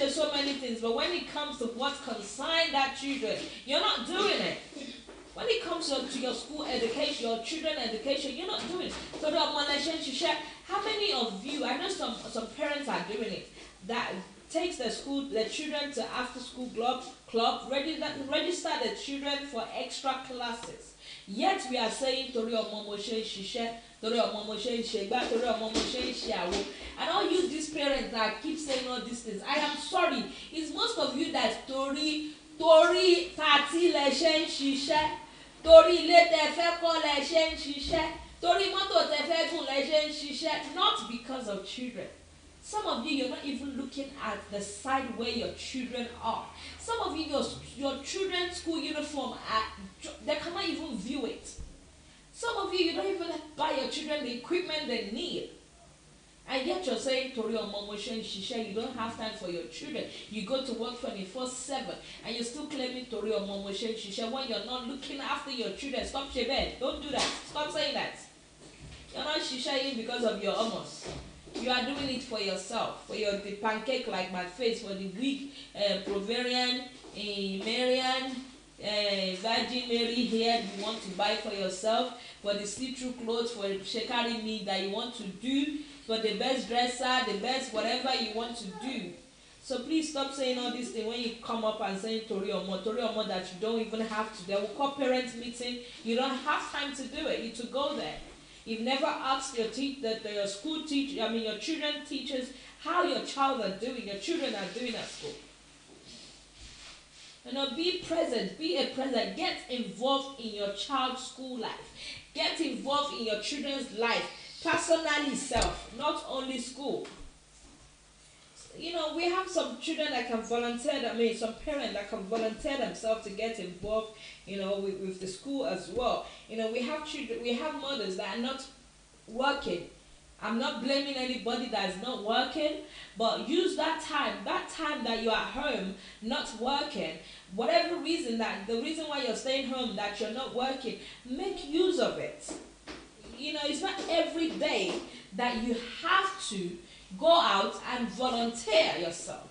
So many things, but when it comes to what concerns that children, you're not doing it. When it comes to your school education, your children education, you're not doing it. So how many of you, I know some parents are doing it, that takes the children to after school club, register the children for extra classes. Yet we are saying Tori Omomoshe Shishe, Tori Omomoshe Sheba, Tori Omomoshe Shiawo. And all you these parents that keep saying all these things, I am sorry. It's most of you that Tori Tati Leshen Shishe, Tori Lete Feko Leshen Shishe, Tori Moto Tefegun Leshen Shishe, not because of children. Some of you, you're not even looking at the side where your children are. Some of you, your children's school uniform, they cannot even view it. Some of you don't even buy your children the equipment they need. And yet you're saying, Tori Omomoshe Shisha, you don't have time for your children. You go to work 24/7, and you're still claiming Tori Omomoshe Shisha when you're not looking after your children. Stop Shebe. Don't do that. Stop saying that. You're not Shishaing because of your almost. You are doing it for yourself, for the pancake like my face, for the wig, Proverian, Marian, Virgin Mary hair you want to buy for yourself, for the see-through clothes, for the shekari meat that you want to do, for the best dresser, the best whatever you want to do. So please stop saying all these things when you come up and saying Tori Omo that you don't even have to. They will call parents meeting. You don't have time to do it. You to go there. You've never asked your school teacher, your children teachers, how your child are doing, your children are doing at school. Be present, be a present, get involved in your child's school life. Get involved in your children's life, personally self, not only school. We have some children that can volunteer, some parents that can volunteer themselves to get involved, with the school as well. We have children, we have mothers that are not working. I'm not blaming anybody that is not working, but use that time that you are at home, not working, whatever reason the reason why you're staying home, that you're not working, make use of it. It's not every day that you have to go out and volunteer yourself.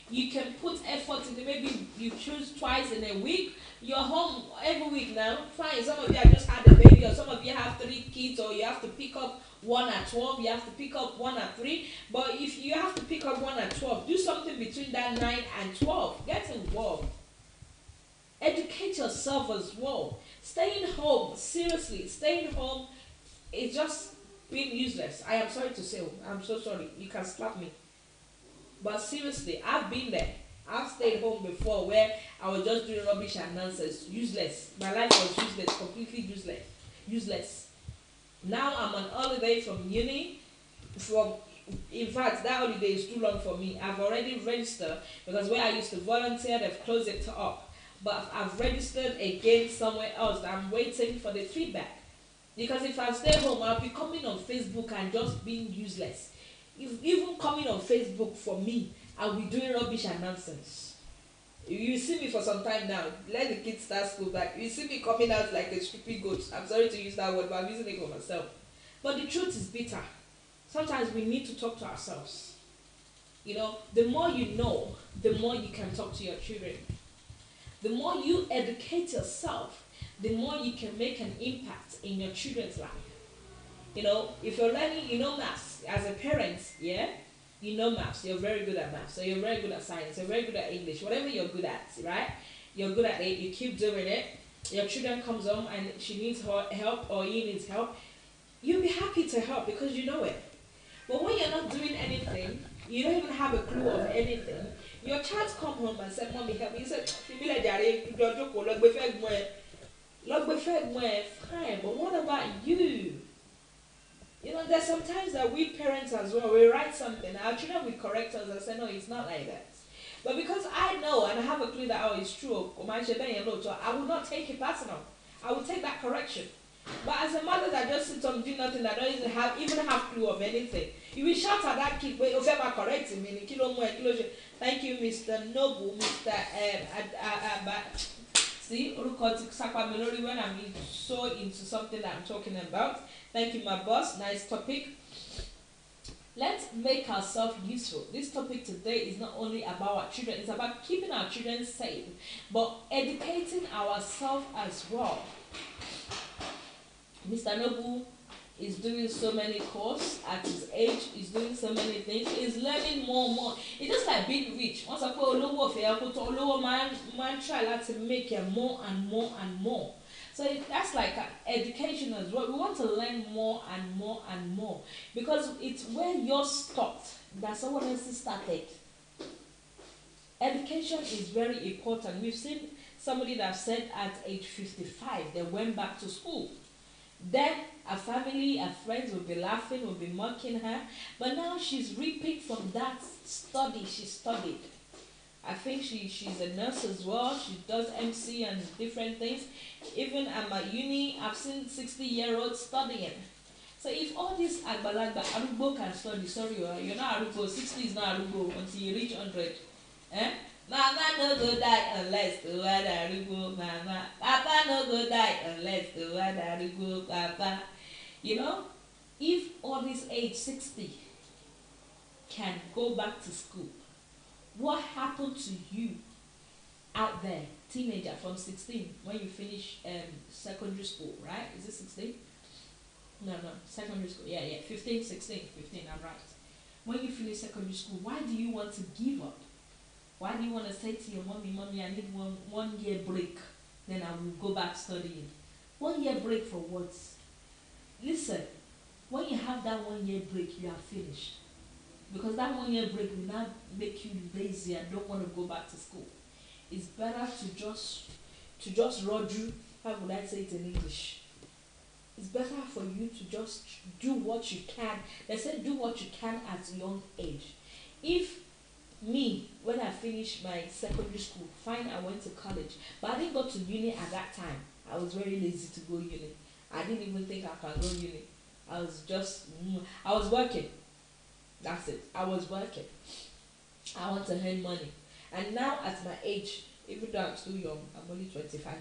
You can put effort in it. Maybe you choose twice in a week. You're home every week now. Fine. Some of you have just had a baby, or some of you have 3 kids, or you have to pick up one at 12. You have to pick up one at 3. But if you have to pick up one at 12, do something between that 9 and 12. Get involved. Educate yourself as well. Staying home, seriously, staying home is just being useless. I am sorry to say. I'm so sorry. You can slap me. But seriously, I've been there. I've stayed home before where I was just doing rubbish and nonsense. Useless. My life was useless. Completely useless. Useless. Now I'm on holiday from uni. In fact, that holiday is too long for me. I've already registered because where I used to volunteer, they've closed it up. But I've registered again somewhere else. I'm waiting for the feedback. Because if I stay home, I'll be coming on Facebook and just being useless. If even coming on Facebook for me, I'll be doing rubbish and nonsense. You see me for some time now. Let the kids start school back. You see me coming out like a stupid goat. I'm sorry to use that word, but I'm using it for myself. But the truth is bitter. Sometimes we need to talk to ourselves. The more you know, the more you can talk to your children. The more you educate yourself, the more you can make an impact in your children's life. If you're learning, maths as a parent, maths, you're very good at maths, so you're very good at science, you're very good at English, whatever you're good at, right? You're good at it, you keep doing it. Your children comes home and she needs help or he needs help. You'll be happy to help because you know it. But when you're not doing anything, you don't even have a clue of anything. Your child come home and say, "Mommy, help me." You say, "Fibile jare, joko, logbe fine." But what about you? You know, there's sometimes that we parents as well, we write something, our children will correct us and say, "No, it's not like that." But because I know and I have a clue that, oh, it's true, I will not take it personal. I will take that correction. But as a mother that just sits on doing nothing, that doesn't even have clue of anything, you will shout at that kid, wait, okay, correct him, thank you, Mr. Noble, Mr. See, when I'm so into something that I'm talking about. Thank you, my boss. Nice topic. Let's make ourselves useful. This topic today is not only about our children, it's about keeping our children safe, but educating ourselves as well. Mr. Noble is doing so many courses at his age, he's doing so many things, he's learning more and more. It's just like being rich. Once I put a lower man try to make it more and more and more. So that's like education as well. We want to learn more and more and more because it's where you're stopped that someone else started. Education is very important. We've seen somebody that said at age 55 they went back to school. Then her family, her friends will be laughing, will be mocking her, but now she's reaping from that study she studied. I think she's a nurse as well. She does MC and different things. Even at my uni, I've seen 60-year-olds studying. So if all these Agbalagba Arubo can study, sorry, you're not Arubo, 60 is not Arubo until you reach 100. Eh? Mama no go die unless the word Arubo, Mama. Papa no go die unless the word Arubo, Papa. You know, if all this age 60 can go back to school, what happened to you out there, teenager from 16 when you finish secondary school, right? Is it 16? No, secondary school. Yeah, 15, 16, 15, I'm right. When you finish secondary school, why do you want to give up? Why do you want to say to your mommy, I need one year break, then I will go back studying? 1 year break for what? Listen, when you have that 1 year break, you are finished. Because that 1 year break will not make you lazy and don't want to go back to school. It's better to just rodu. How would I say it in English? It's better for you to just do what you can. They say do what you can at a young age. If me, when I finished my secondary school, fine, I went to college, but I didn't go to uni at that time. I was very lazy to go uni. I didn't even think I can go uni. I was working. That's it. I was working. I want to earn money. And now at my age, even though I'm still young, I'm only 25.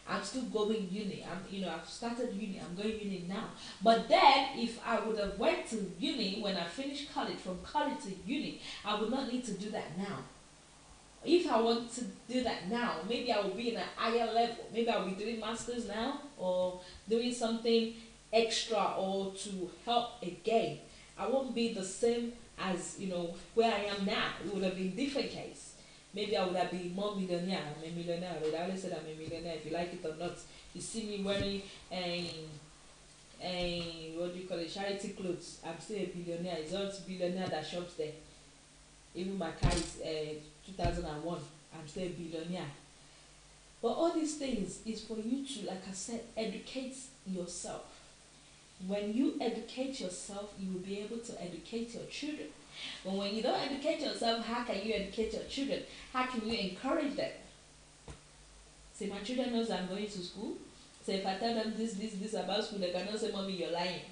I'm still going uni. I've started uni. I'm going uni now. But then, if I would have went to uni when I finished college, from college to uni, I would not need to do that now. If I want to do that now, maybe I will be in an higher level. Maybe I'll be doing masters now, or doing something extra, or to help again. I won't be the same as where I am now. It would have been different case. Maybe I would have been more millionaire. I'm a millionaire. I always said I'm a millionaire, if you like it or not. You see me wearing what do you call it, charity clothes. I'm still a billionaire. It's all billionaire that shops there. Even my car is 2001. I'm still a billionaire. But all these things is for you to, like I said, educate yourself. When you educate yourself, you will be able to educate your children. But when you don't educate yourself, how can you educate your children? How can you encourage them? Say, my children knows I'm going to school. So if I tell them this about school, they cannot say, Mommy, you're lying.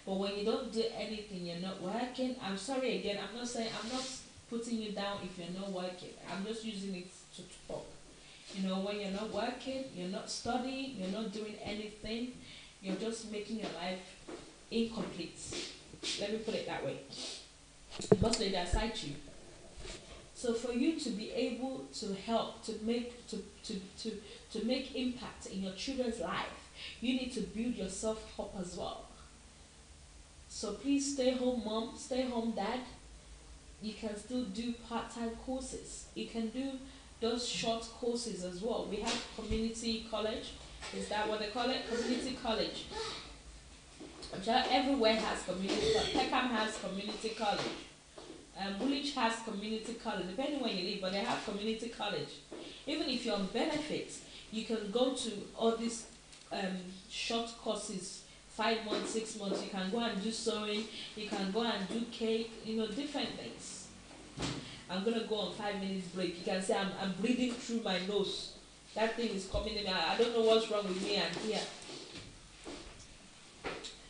But when you don't do anything, you're not working. I'm sorry again, I'm not putting you down if you're not working. I'm just using it to talk. When you're not working, you're not studying, you're not doing anything, you're just making your life incomplete. Let me put it that way. Boss lady aside you. So for you to be able to help to make impact in your children's life, you need to build yourself up as well. So please stay home mom, stay home dad. You can still do part-time courses. You can do those short courses as well. We have community college. Is that what they call it? Community college. Everywhere has community. Peckham has community college. Woolwich has community college, depending where you live, but they have community college. Even if you're on benefits, you can go to all these short courses, 5 months, 6 months. You can go and do sewing, you can go and do cake, different things. I'm gonna go on 5 minutes break. You can see I'm breathing through my nose. That thing is coming in. I don't know what's wrong with me and here.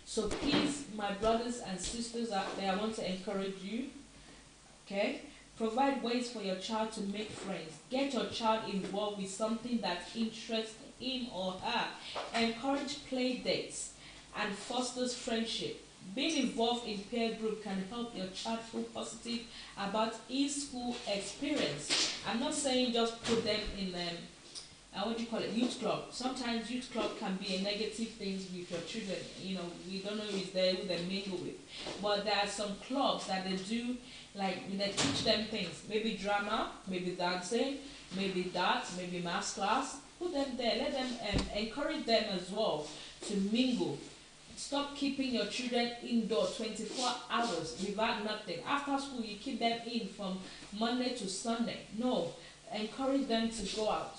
So please, my brothers and sisters out there, I want to encourage you. Okay? Provide ways for your child to make friends. Get your child involved with something that interests him or her. Encourage play dates and fosters friendship. Being involved in peer group can help your child feel positive about his school experience. I'm not saying just put them in youth club. Sometimes youth club can be a negative thing with your children. We don't know who's there, who they mingle with. But there are some clubs that they do, like they teach them things. Maybe drama, maybe dancing, maybe dance, maybe math class. Put them there. Let them encourage them as well to mingle. Stop keeping your children indoors 24 hours without nothing. After school, you keep them in from Monday to Sunday. No, encourage them to go out.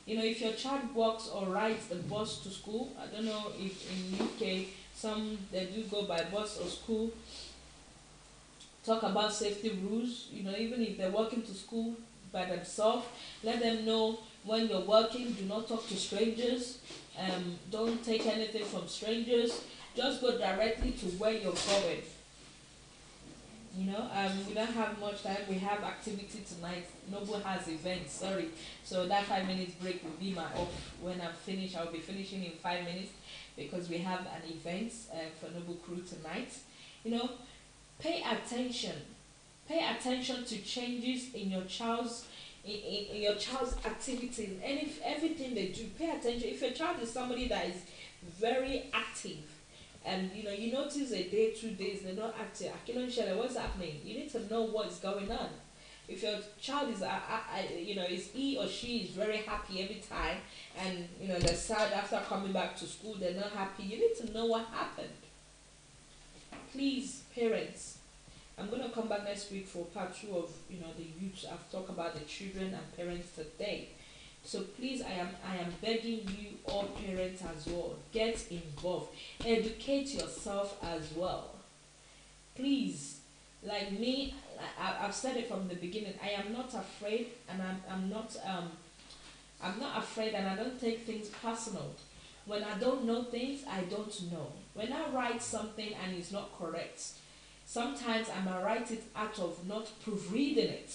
If your child walks or rides the bus to school, I don't know if in UK some they do go by bus or school. Talk about safety rules. Even if they're walking to school by themselves, let them know when you're working. Do not talk to strangers. Don't take anything from strangers. Just go directly to where you're going. We don't have much time. We have activity tonight. Noble has events, sorry. So that 5 minutes break will be my off. When I'm finished, I'll be finishing in 5 minutes because we have an event for Noble Crew tonight. Pay attention. Pay attention to changes in your child's activities and everything they do. Pay attention. If your child is somebody that is very active, and you notice a day, 2 days they're not active, what's happening? You need to know what's going on. If your child is is he or she is very happy every time, and they're sad after coming back to school, they're not happy, you need to know what happened. Please, parents, I'm going to come back next week for part 2 of the youth. I've talked about the children and parents today. So please, I am begging you, all parents as well, get involved. Educate yourself as well. Please, like me, I've said it from the beginning. I am not afraid, and I'm not afraid, and I don't take things personal. When I don't know things, I don't know. When I write something and it's not correct, sometimes I might write it out of not proofreading it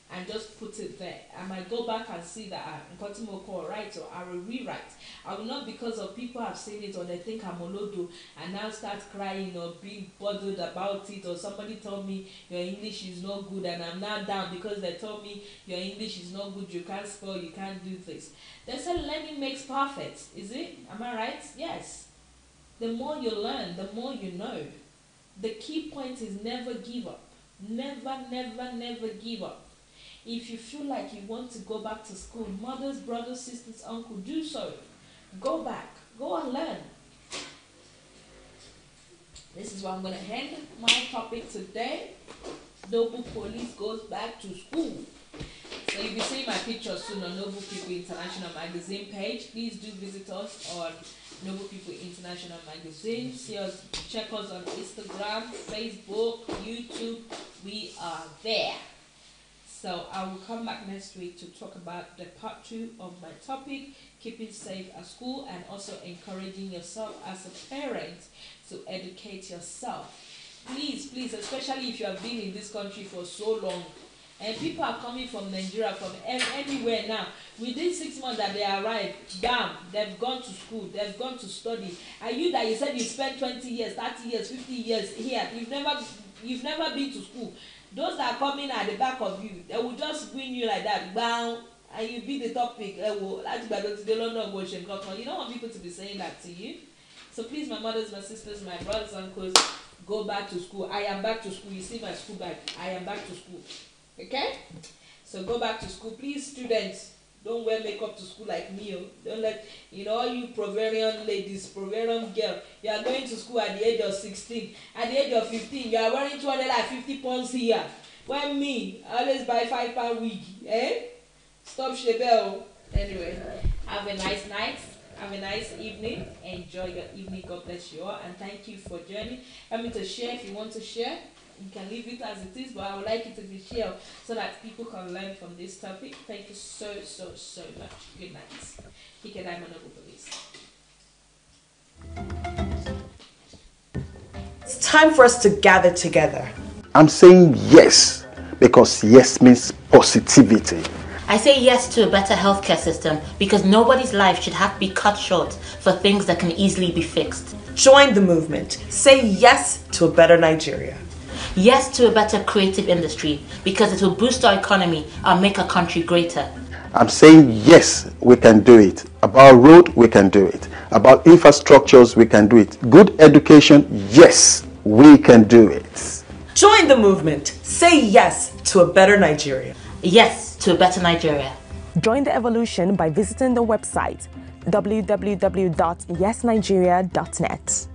and just put it there. I might go back and see that I'm cutting more right, or I will rewrite. I will not, because of people have seen it or they think I'm Olodo, and now start crying or being bothered about it, or somebody told me your English is not good and I'm now down because they told me your English is not good, you can't spell, you can't do this. They said learning makes perfect, is it? Am I right? Yes. The more you learn, the more you know. The key point is never give up. Never, never, never give up. If you feel like you want to go back to school, mothers, brothers, sisters, uncle, do so. Go back. Go and learn. This is where I'm going to end my topic today. Noble Police goes back to school. So you'll be seeing my picture soon on Noble People International Magazine page. Please do visit us on Noble People International Magazine. Check us on Instagram, Facebook, YouTube. We are there. So I will come back next week to talk about the part 2 of my topic, keeping safe at school, and also encouraging yourself as a parent to educate yourself. Please, please, especially if you have been in this country for so long, and people are coming from Nigeria, from anywhere now. Within 6 months that they arrive, bam, they've gone to school, they've gone to study. And you that you said you spent 20 years, 30 years, 50 years here, you've never been to school. Those that are coming at the back of you, they will just win you like that, bam, and you be the topic. You don't want people to be saying that to you. So please, my mothers, my sisters, my brothers, uncles, go back to school. I am back to school. You see my school bag. I am back to school. Okay? So go back to school. Please, students, Don't wear makeup to school like me. Don't let, all you Proverian ladies, Proverian girl, you are going to school at the age of 16. At the age of 15, you are wearing 250 pounds here. When me, I always buy £5 wig. Stop Shebel. Anyway, have a nice night. Have a nice evening. Enjoy your evening. God bless you all. And thank you for joining. Help me to share if you want to share. You can leave it as it is, but I would like it to be shared so that people can learn from this topic. Thank you so much. Good night. Kike Diamond Noble Police. It's time for us to gather together. I'm saying yes because yes means positivity. I say yes to a better healthcare system because nobody's life should have to be cut short for things that can easily be fixed. Join the movement. Say yes to a better Nigeria. Yes to a better creative industry because it will boost our economy and make our country greater. I'm saying yes, we can do it. About road, we can do it. About infrastructures, we can do it. Good education, yes, we can do it. Join the movement. Say yes to a better Nigeria. Yes to a better Nigeria. Join the evolution by visiting the website www.yesnigeria.net.